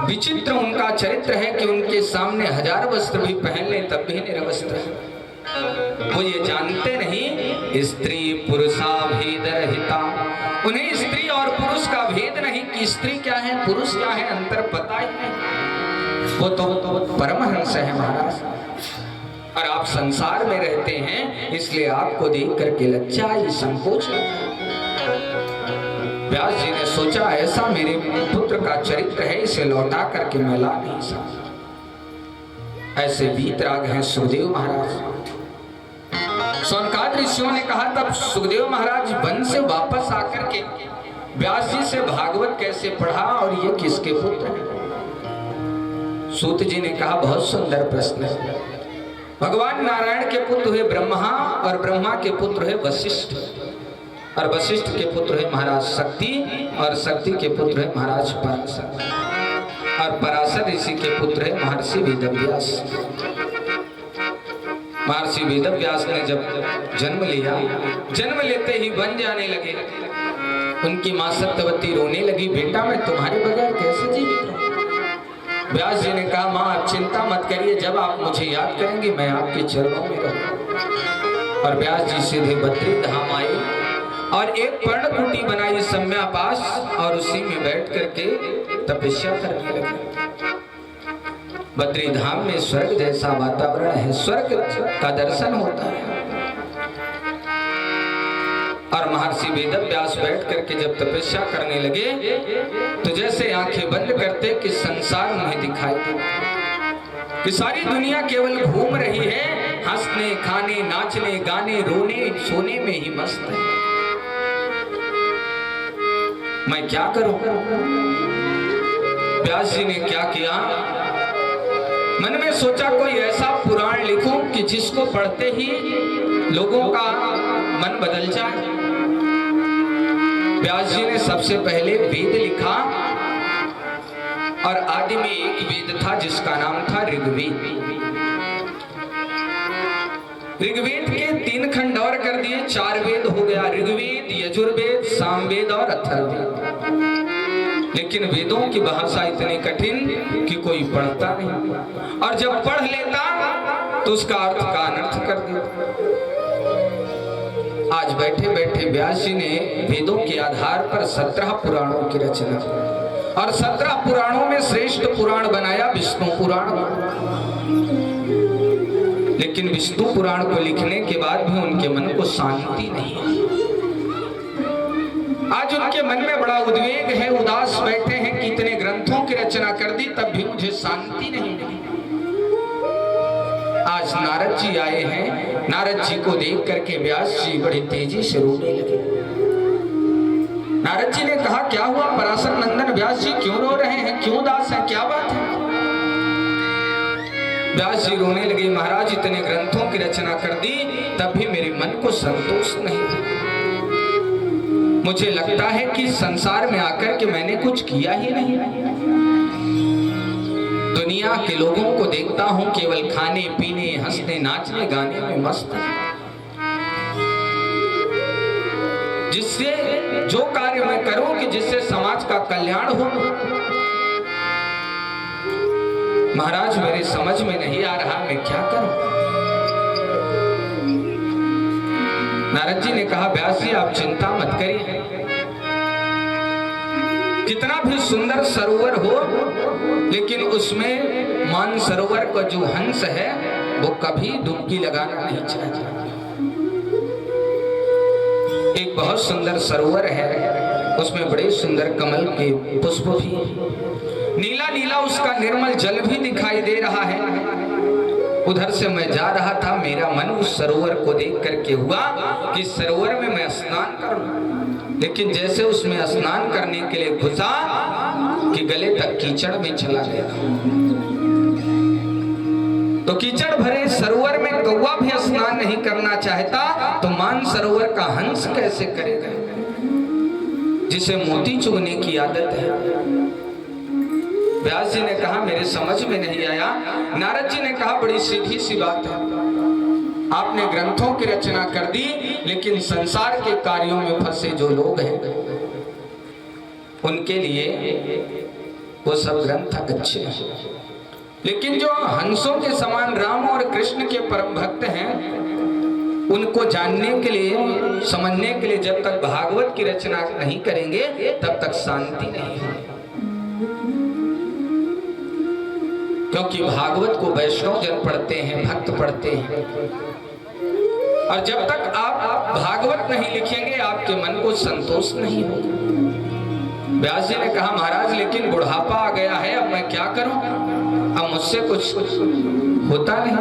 विचित्र उनका चरित्र है कि उनके सामने 1000 वस्त्र भी पहन ले तब भी निरवस्त्र है। वो ये जानते नहीं स्त्री पुरुषा भेद रहिता, उन्हें स्त्री और पुरुष का भेद नहीं कि स्त्री क्या है पुरुष क्या है, अंतर पता ही नहीं। वो तो परमहंस है महाराज, और आप संसार में रहते हैं, इसलिए आपको देख करके लज्जा आई, संकोच। व्यास जी ने सोचा ऐसा मेरे पुत्र का चरित्र है, इसे लौटा करके मैं ला नहीं सकता। ऐसे वीतराग हैं सुखदेव महाराज। सौनकाद ऋषियों ने कहा तब सुखदेव महाराज वन से वापस आकर के व्यास जी से भागवत कैसे पढ़ा और ये किसके पुत्र हैं? सूत जी ने कहा बहुत सुंदर प्रश्न है। भगवान नारायण के पुत्र हुए ब्रह्मा, और ब्रह्मा के पुत्र है वशिष्ठ, और वशिष्ठ के पुत्र है महाराज शक्ति, और शक्ति के पुत्र है महाराज पराशर, और पराशर ऋषि के पुत्र है महर्षि वेदव्यास। महर्षि वेदव्यास ने जब जन्म लिया, जन्म लेते ही बन जाने लगे। उनकी मां सत्यवती रोने लगी, बेटा मैं तुम्हारे बगैर कैसे जीवित रहूं? व्यास जी ने कहा, मां आप चिंता मत करिए, जब आप मुझे याद करेंगे मैं आपके चरणों में रहूंगा। और व्यास जी सीधे बद्री धाम आए और एक पर्णकुटी बनाई सम्या पास, और उसी में बैठ करके तपस्या करने लगे। बद्री धाम में स्वर्ग जैसा वातावरण है, स्वर्ग का दर्शन होता है। और महर्षि वेदव्यास बैठ करके जब तपस्या करने लगे तो जैसे आंखें बंद करते कि संसार उन्हें दिखाई दे, कि सारी दुनिया केवल घूम रही है, हंसने खाने नाचने गाने रोने सोने में ही मस्त है। मैं क्या करूं? व्यास जी ने क्या किया, मन में सोचा कोई ऐसा पुराण लिखूं कि जिसको पढ़ते ही लोगों का मन बदल जाए। व्यास जी ने सबसे पहले वेद लिखा, और आदि में एक वेद था जिसका नाम था ऋग्वेद। ऋग्वेद के 3 खंड और कर दिए, 4 वेद हो गया, ऋग्वेद, यजुर्वेद, सामवेद और अथर्ववेद। लेकिन वेदों की भाषा इतनी कठिन कि कोई पढ़ता नहीं, और जब पढ़ लेता तो उसका अर्थ का अनर्थ कर देता। आज बैठे बैठे व्यास जी ने वेदों के आधार पर 17 पुराणों की रचना, और 17 पुराणों में श्रेष्ठ पुराण बनाया विष्णु पुराण। लेकिन विष्णु पुराण को लिखने के बाद भी उनके मन को शांति नहीं है। आज उनके मन में बड़ा उद्वेग है, उदास बैठे हैं कि इतने ग्रंथों की रचना कर दी तब भी मुझे शांति नहीं मिली। आज नारद जी आए हैं, नारद जी को देख करके व्यास जी बड़ी तेजी से रोने लगे। नारद जी ने कहा, क्या हुआ पराशर नंदन व्यास जी, क्यों रो रहे हैं, क्यों उदास हैं, क्या बात है? व्यास जी रोने लगे, महाराज इतने ग्रंथों की रचना कर दी तब भी मेरे मन को संतोष नहीं। मुझे लगता है कि संसार में आकर के मैंने कुछ किया ही नहीं। दुनिया के लोगों को देखता हूं केवल खाने पीने हंसने नाचने गाने में मस्त है, जिससे जो कार्य मैं करूं कि जिससे समाज का कल्याण हो। महाराज मेरे समझ में नहीं आ रहा, मैं क्या करूं? नारद जी ने कहा, व्यास जी आप चिंता मत करिए, कितना भी सुंदर सरोवर हो लेकिन उसमें मान सरोवर का जो हंस है वो कभी डुबकी लगाना नहीं चाहिए। एक बहुत सुंदर सरोवर है, उसमें बड़े सुंदर कमल के पुष्प भी, नीला नीला उसका निर्मल जल भी दिखाई दे रहा है। उधर से मैं जा रहा था, मेरा मन उस सरोवर को देख करके हुआ कि सरोवर में मैं स्नान करूं, लेकिन जैसे उसमें स्नान करने के लिए घुसा कि गले तक कीचड़ में चला गया। तो कीचड़ भरे सरोवर में कौवा भी स्नान नहीं करना चाहता, तो मान सरोवर का हंस कैसे करेगा, जिसे मोती चुगने की आदत है। व्यास जी ने कहा मेरे समझ में नहीं आया। नारद जी ने कहा बड़ी सीधी सी बात है, आपने ग्रंथों की रचना कर दी, लेकिन संसार के कार्यों में फंसे जो लोग हैं उनके लिए वो सब ग्रंथ अच्छे हैं, लेकिन जो हंसों के समान राम और कृष्ण के परम भक्त हैं, उनको जानने के लिए, समझने के लिए जब तक भागवत की रचना नहीं करेंगे तब तक शांति नहीं है। क्योंकि भागवत को वैष्णव जन पढ़ते हैं, भक्त पढ़ते हैं, और जब तक आप भागवत नहीं लिखेंगे आपके मन को संतोष नहीं होगा। व्यास जी ने कहा महाराज लेकिन बुढ़ापा आ गया है, अब मैं क्या करूं, अब मुझसे कुछ होता नहीं।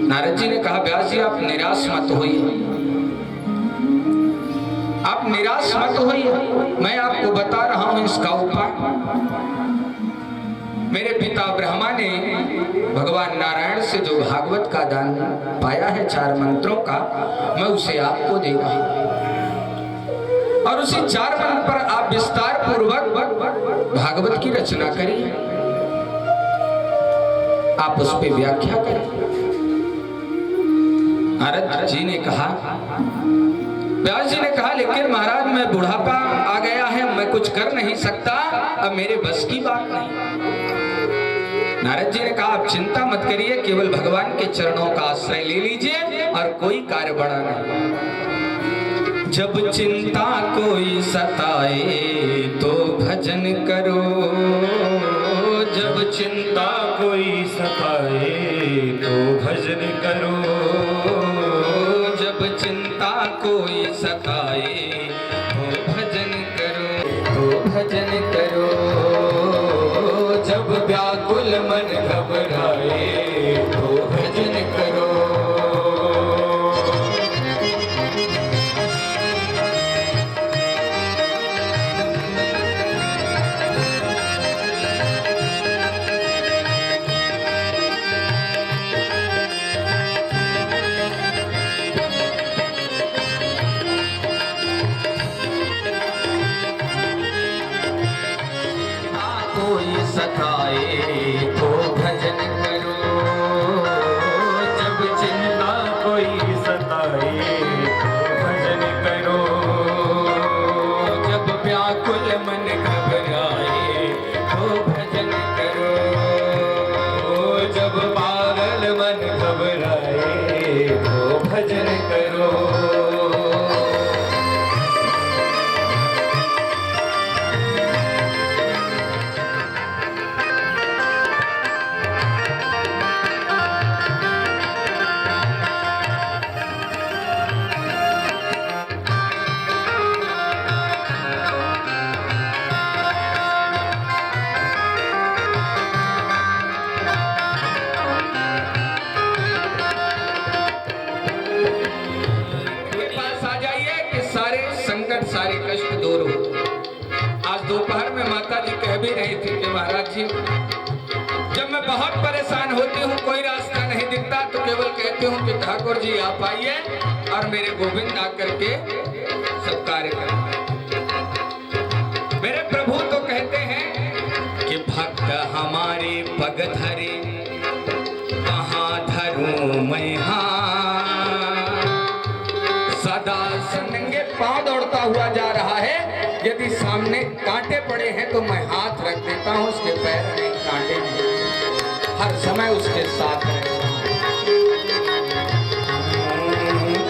नारद जी ने कहा व्यास जी आप निराश मत होइए, आप निराश मत होइए, मैं आपको बता रहा हूं इसका उपाय। मेरे पिता ब्रह्मा ने भगवान नारायण से जो भागवत का दान पाया है 4 मंत्रों का, मैं उसे आपको दे रहा हूं, और उसी 4 मंत्र पर आप विस्तार पूर्वक भागवत की रचना करिए, आप उस पर व्याख्या करें। नारद जी ने कहा, व्यास जी ने कहा लेकिन महाराज मैं बुढ़ापा आ गया है, मैं कुछ कर नहीं सकता, अब मेरे बस की बात नहीं। नारद जी ने कहा आप चिंता मत करिए, केवल भगवान के चरणों का आश्रय ले लीजिए और कोई कार्य बड़ा नहीं। जब चिंता कोई सताए तो भजन करो, जब चिंता कोई सताए तो भजन करो, जब चिंता कोई सताए तो भजन करो, तो भजन करो, जब व्याकुल मन घबराए तो भजन करो। कोई सताए तो भजन करो, जब चिंता कोई सताए तो भजन करो, जब व्याकुल मन घबराए तो भजन करो, जब पागल मन घबराए तो भजन करो। सारे कष्ट दूर हो। आज दोपहर में माता जी कह भी रही थी कि महाराज जी जब मैं बहुत परेशान होती हूँ, कोई रास्ता नहीं दिखता, तो केवल कहती हूँ कि ठाकुर जी आप आइए और मेरे गोविंद आकर के सब कार्य करें। मेरे प्रभु तो कहते हैं कि भक्त हमारे पग धरे कहाँ धरूं मैं, सदा संगे पांव दौड़ता हुआ जा रहा है, यदि सामने कांटे पड़े हैं तो मैं हाथ रख देता हूं, उसके पैर में कांटे नहीं, हर समय उसके साथ रहता हूं।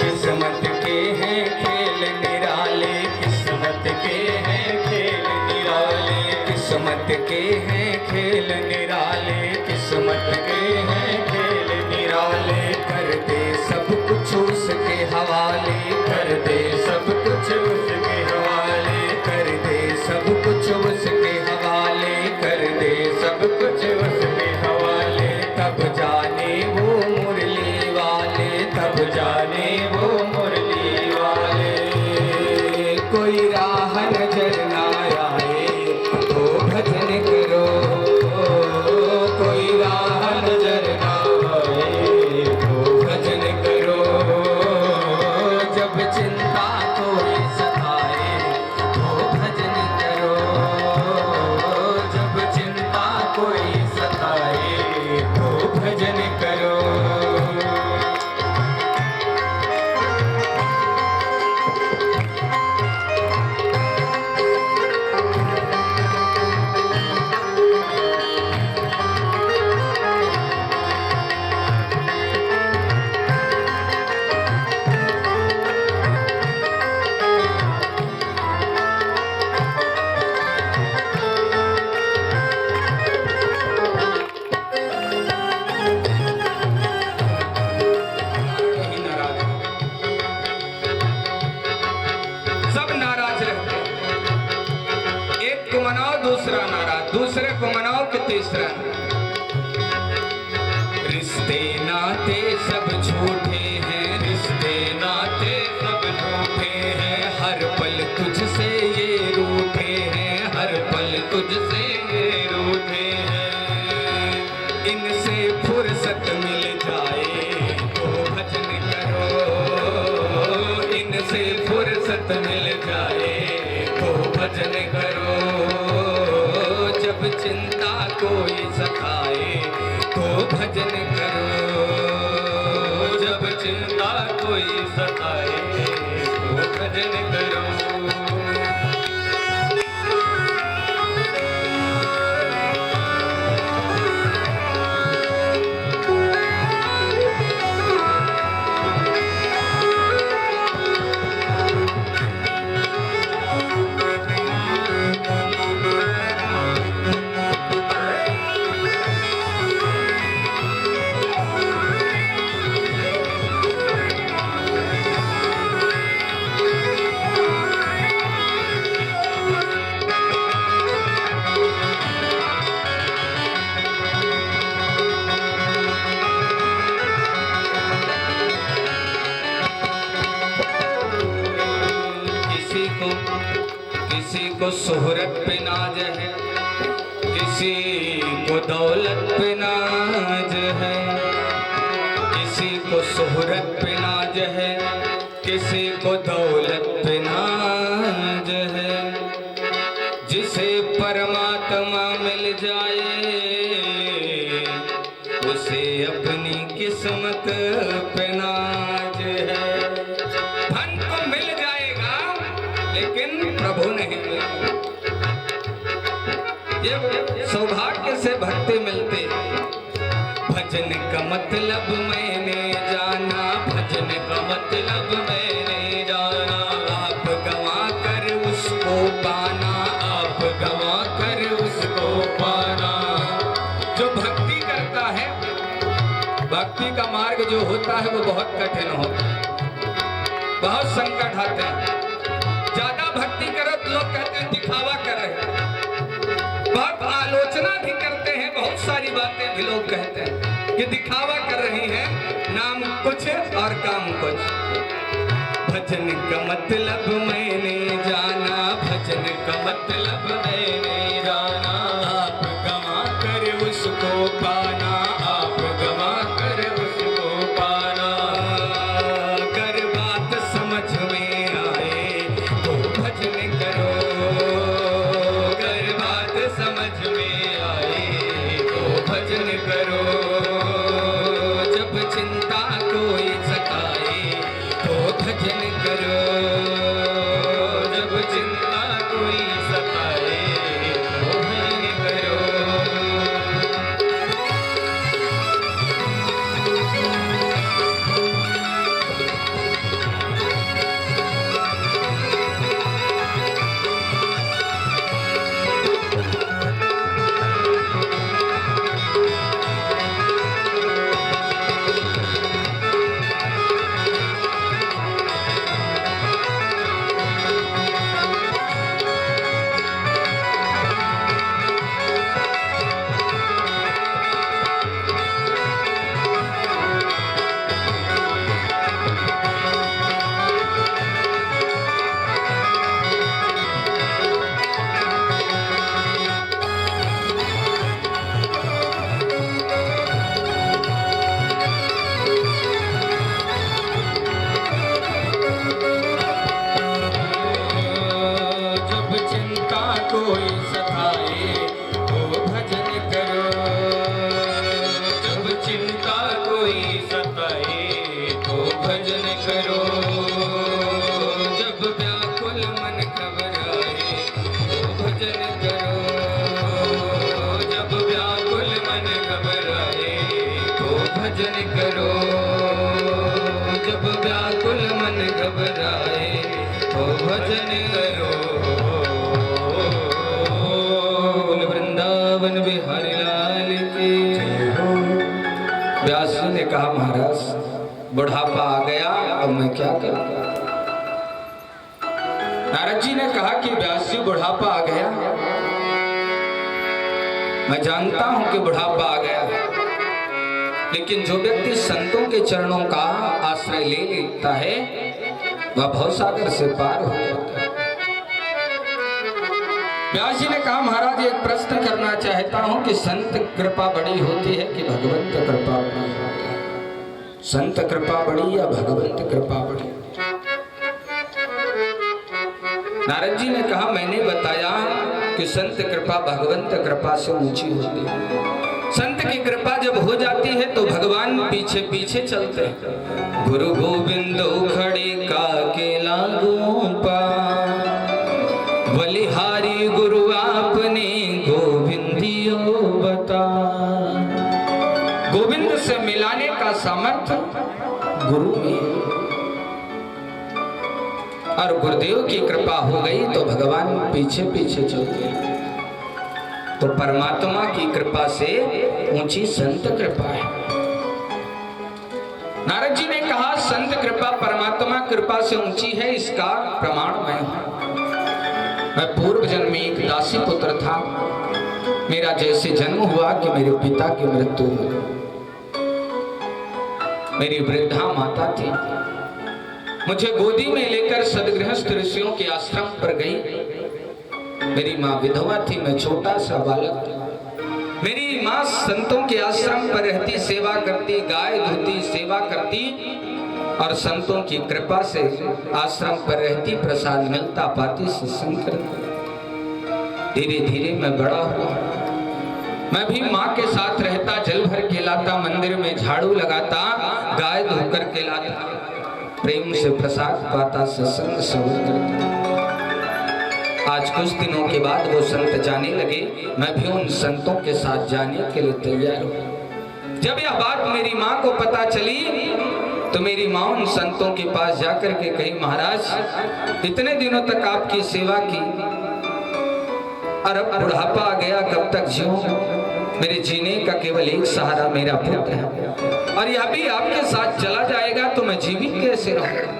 किस्मत के हैं खेल निराले, किस्मत के हैं खेल निराले, किस्मत के हैं खेल निराले, किस्मत के हैं खेल निराले, कर दे सब कुछ उसके हवाले, कर दे सब कुछ उसके हवाले। दूसरा नारा, दूसरे को मनाओ कि तीसरा। रिश्ते नाते सब झूठे हैं, रिश्ते नाते सब झूठे हैं, हर पल तुझसे ये रूठे हैं, हर पल तुझसे ये रूठे हैं। इनसे फुर्सत मिल जाए तो भजन करो, इनसे फुर्सत मिल जाए तो भजन करो। जब चिंता कोई सताए तो भजन करो, जब चिंता कोई सताए तो भजन करो। किसी को शोहरत पे नाज है, किसी को दौलत पे नाज है, किसी को शोहरत पे नाज है, किसी को दौलत पे नाज है। जिसे परमात्मा मिल जाए उसे अपनी किस्मत पे नाज है। धन तो मिल जाएगा लेकिन प्रभु नहीं मिलेगा। ये सौभाग्य से भक्ति मिलती। भजन का मतलब मैंने जाना, भजन का मतलब मैंने जाना, आप गवा कर उसको पाना, आप गवा कर उसको पाना। जो भक्ति करता है, भक्ति का मार्ग जो होता है वो बहुत कठिन होता है, बहुत संकट आते हैं। ज्यादा भक्ति करो तो लोग कहते हैं दिखावा कर रहे हैं, बहुत आलोचना भी करते हैं, बहुत सारी बातें भी लोग कहते हैं कि दिखावा कर रही हैं, नाम कुछ और काम कुछ। भजन का मतलब मैंने जाना, भजन का मतलब मैंने जाना, आप गवा कर उसको पाना, आप गवा कर उसको पाना। अगर बात समझ में आए तो भजन करो, अगर बात समझ में आए तो भजन करो। जब चिंता कोई सताए तो भजन करो, जब चिंता कोई सताए तो भजन करो। कोई सताए तो भजन करो, जब चिंता कोई सताए तो भजन करो। जब व्याकुल मन घबराए तो भजन करो, जब व्याकुल मन घबराए तो भजन करो, जब व्याकुल मन घबराए तो भजन करो। वृंदावन बिहारी लाल की। व्यास जी ने कहा महाराज बुढ़ापा आ गया, अब मैं क्या करूं। नारद जी ने कहा कि व्यास जी बुढ़ापा आ गया, मैं जानता हूं कि बुढ़ापा आ गया है, लेकिन जो व्यक्ति संतों के चरणों का आश्रय ले लेता है वह भवसागर से पार हो जाता है। व्यास जी ने कहा, महाराज एक प्रश्न करना चाहता हूं कि संत कृपा बड़ी होती है कि भगवंत कृपा बड़ी होती है? संत कृपा बड़ी या भगवंत कृपा बड़ी? नारद जी ने कहा, मैंने बताया कि संत कृपा भगवंत कृपा से ऊंची होती है। संत की कृपा जब हो जाती है तो भगवान पीछे पीछे चलते हैं। गुरु गोविंद खड़े का के लागू पा, बलिहारी गुरु आपने गोविंदियो बता। गोविंद से मिलाने का सामर्थ्य गुरु में, और गुरुदेव की कृपा हो गई तो भगवान पीछे पीछे चलते हैं। तो परमात्मा की कृपा से ऊंची संत कृपा है। नारद जी ने कहा, संत कृपा परमात्मा कृपा से ऊंची है, इसका प्रमाण मैं हूं। मैं पूर्व जन्म में एक दासी पुत्र था। मेरा जैसे जन्म हुआ कि मेरे पिता की मृत्यु हो गई। मेरी वृद्धा माता थी, मुझे गोदी में लेकर सदगृहस्थ ऋषियों के आश्रम पर गई। मेरी माँ विधवा थी, मैं छोटा सा बालक था। मेरी माँ संतों के आश्रम पर रहती, सेवा करती, गाय धोती, सेवा करती, और संतों की कृपा से आश्रम पर रहती, प्रसाद मिलता, पाती, सत्संग करती। धीरे धीरे मैं बड़ा हुआ। मैं भी माँ के साथ रहता, जल भर के लाता, मंदिर में झाड़ू लगाता, गाय धोकर के लाता, प्रेम से प्रसाद पाता, सत्संग श्रवण करता। आज कुछ दिनों के बाद वो संत जाने लगे, मैं भी उन संतों के साथ जाने के लिए तैयार हूं। जब यह बात मेरी माँ को पता चली तो मेरी माँ उन संतों के पास जाकर के कही, महाराज इतने दिनों तक आपकी सेवा की और अब बुढ़ापा आ गया, कब तक जीऊं? मेरे जीने का केवल एक सहारा मेरा पुत्र है, और यह भी आपके साथ चला जाएगा तो मैं जीवित कैसे रहूंगा?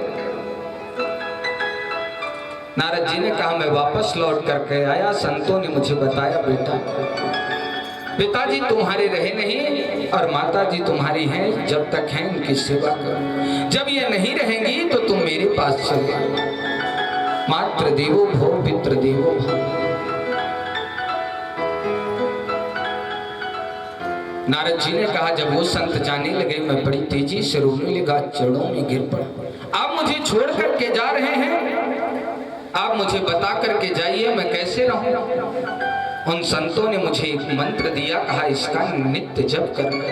नारद जी ने कहा, मैं वापस लौट करके आया। संतों ने मुझे बताया, बेटा पिताजी तुम्हारे रहे नहीं और माता जी तुम्हारी हैं, जब तक हैं उनकी सेवा करो। जब ये नहीं रहेंगी तो तुम मेरे पास चलो। मातृ देवो भव पितृ देवो भव। नारद जी ने कहा, जब वो संत जाने लगे मैं बड़ी तेजी से रोने लगा, चरणों में गिर पड़ा। आप मुझे छोड़ करके जा रहे हैं, आप मुझे बता करके जाइए, मैं कैसे रहूं? उन संतों ने मुझे एक मंत्र दिया, कहा इसका नित्य जप करना।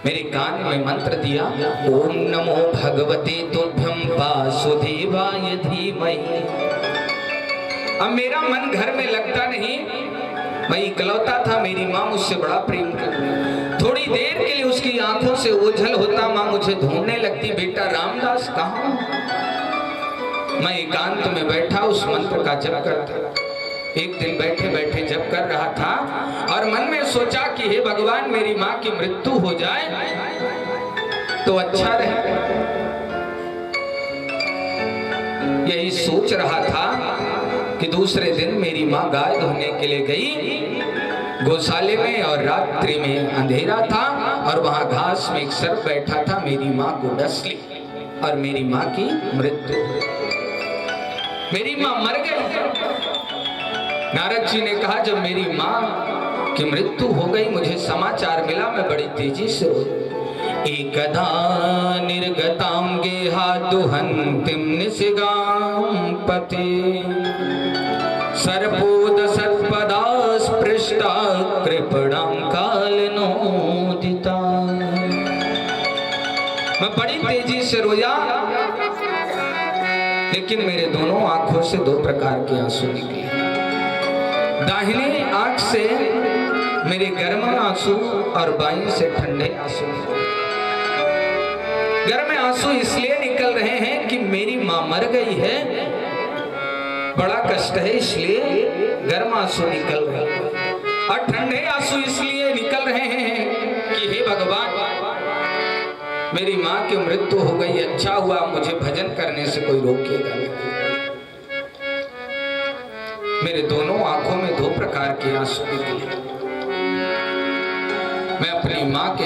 मेरे कान में मंत्र दिया, ओम नमो भगवते तुभ्यं वासुदेवाय धीमहि। अब मेरा मन घर में लगता नहीं, मैं इकलौता था, मेरी माँ मुझसे बड़ा प्रेम करती। थोड़ी देर के लिए उसकी आंखों से ओझल होता, माँ मुझे ढूंढने लगती, बेटा रामदास कहाँ? मैं एकांत में बैठा उस मंत्र का जप करता। एक दिन बैठे बैठे जप कर रहा था और मन में सोचा कि हे भगवान, मेरी माँ की मृत्यु हो जाए तो अच्छा रहे। यही सोच रहा था कि दूसरे दिन मेरी माँ गाय धोने के लिए गई गौशाले में, और रात्रि में अंधेरा था और वहां घास में एक सर्प बैठा था। मेरी माँ को डस ली और मेरी माँ की मृत्यु, मेरी माँ मर गई। नारद जी ने कहा, जब मेरी माँ की मृत्यु हो गई, मुझे समाचार मिला, मैं बड़ी तेजी से एकदा निर्गतां गेहादुहन्तिं निशिगां पति सर्पोद सत्पदा स्पृष्टा कृपणां कालनोदिता। मैं बड़ी तेजी से रोया, लेकिन मेरे दोनों आंखों से दो प्रकार के आंसू निकले। दाहिनी आंख से मेरे गर्म आंसू और बाईं से ठंडे आंसू। गर्म आंसू इसलिए निकल रहे हैं कि मेरी मां मर गई है, बड़ा कष्ट है, इसलिए गर्म आंसू निकल रहे हैं। और ठंडे आंसू इसलिए निकल रहे हैं कि हे भगवान, मेरी मां की मृत्यु हो गई, अच्छा हुआ, मुझे भजन करने से कोई रोकेगा नहीं। मेरे दोनों आंखों में दो प्रकार के आंसू निकले। मैं अपनी माँ के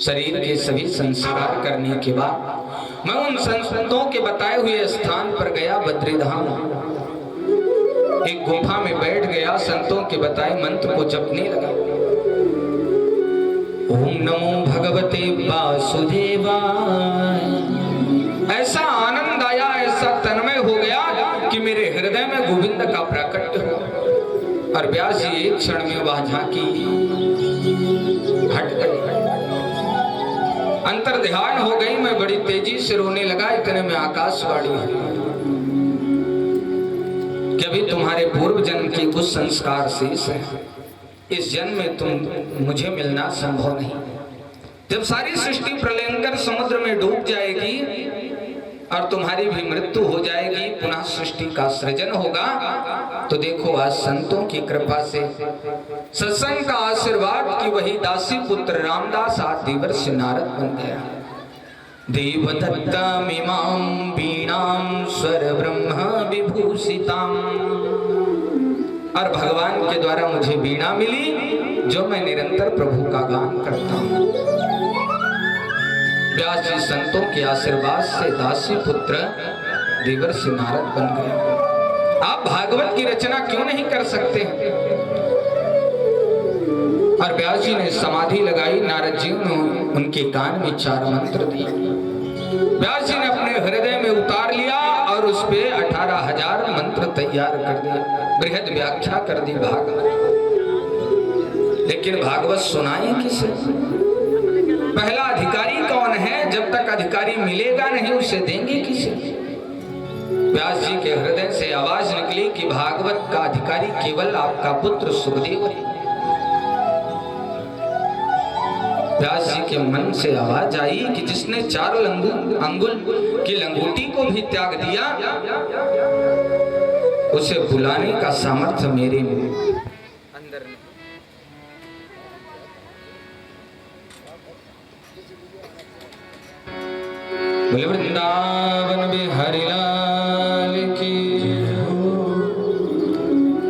शरीर के सभी संस्कार करने के बाद मैं उन संतों के बताए हुए स्थान पर गया, बद्रीधाम। एक गुफा में बैठ गया, संतों के बताए मंत्र को जपने लगा। ओम नमो भगवते वासुदेवाय। ऐसा आनंद आया, ऐसा तन्मय हो गया कि मेरे हृदय में गोविंद का प्राकट्य हुआ। और व्यास जी एक क्षण में वह झांकी हट गई, अंतर ध्यान हो गई। मैं बड़ी तेजी से रोने लगा। इतने में आकाशवाणी हुई कि अभी तुम्हारे पूर्व जन्म के कुछ संस्कार शेष हैं, इस जन्म में तुम मुझे मिलना संभव नहीं। जब सारी सृष्टि प्रलयंकर समुद्र में डूब जाएगी और तुम्हारी भी मृत्यु हो जाएगी, पुनः सृष्टि का सृजन होगा, तो देखो आज संतों की कृपा से, सत्संग का आशीर्वाद कि वही दासी पुत्र रामदास आज देवर्षि नारद बन गया। देवदत्तामिमां वीणां स्वर ब्रह्म विभूषितां। और भगवान के द्वारा मुझे वीणा मिली जो मैं निरंतर प्रभु का गान करता हूँ। व्यास जी संतों के आशीर्वाद से दासी पुत्र देवर्षि नारद बन गए। आप भागवत की रचना क्यों नहीं कर सकते? और व्यास जी ने समाधि लगाई। नारद जी ने उनके कान में 4 मंत्र दिए। व्यास जी ने अपने हृदय में उतार लिया और उस पे 18,000 मंत्र तैयार कर दिए। बृहद व्याख्या कर दी भागवत। लेकिन भागवत सुनाई किसे? पहला अधिकारी कौन है? जब तक अधिकारी मिलेगा नहीं उसे देंगे किसे? व्यास जी के हृदय से आवाज निकली कि भागवत का अधिकारी केवल आपका पुत्र सुखदेव है। व्यास जी के मन से आवाज आई कि जिसने 4 अंगुल की लंगोटी को भी त्याग दिया, उसे बुलाने का सामर्थ्य मेरे अंदर नहीं। बोले वृंदावन बिहारी लाल की।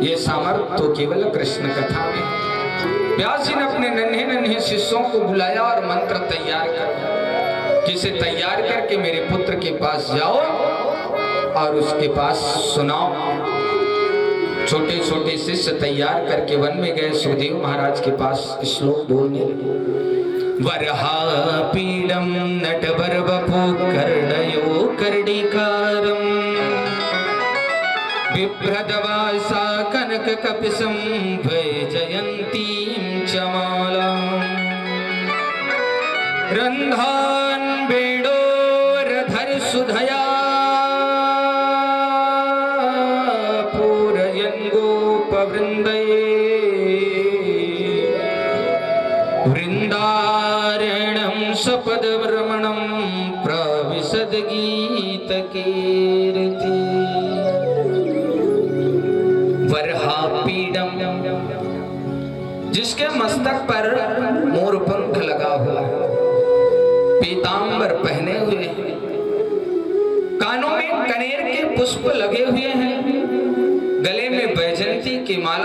ये सामर्थ्य तो केवल कृष्ण कथा में। व्यास जी ने अपने नन्हे शिष्यों को बुलाया और मंत्र तैयार कर, किसे तैयार करके मेरे पुत्र के पास जाओ और उसके पास सुनाओ। छोटे छोटे शिष्य तैयार करके वन में गए। सुखदेव महाराज के पास श्लोक बोलने लगे। वरहापीडं नटबरवपु कर्णयो कर्णिकारं बिभ्रदवासा कनककपिशं वैजयन्तीं च मालां रन्धान् वेणोरधर सुधया पूरयन् गोपवृन्दये वृन्दारण्यं सपदभ्रमणं प्रविशद गीतकीर्ति। वरहापीडम, जिसके मस्तक पर मोरपंख लगा हुआ है, पीतांबर पहने हुए हैं, कानों में कनेर के पुष्प लगे हुए हैं, गले में बैजंती की माला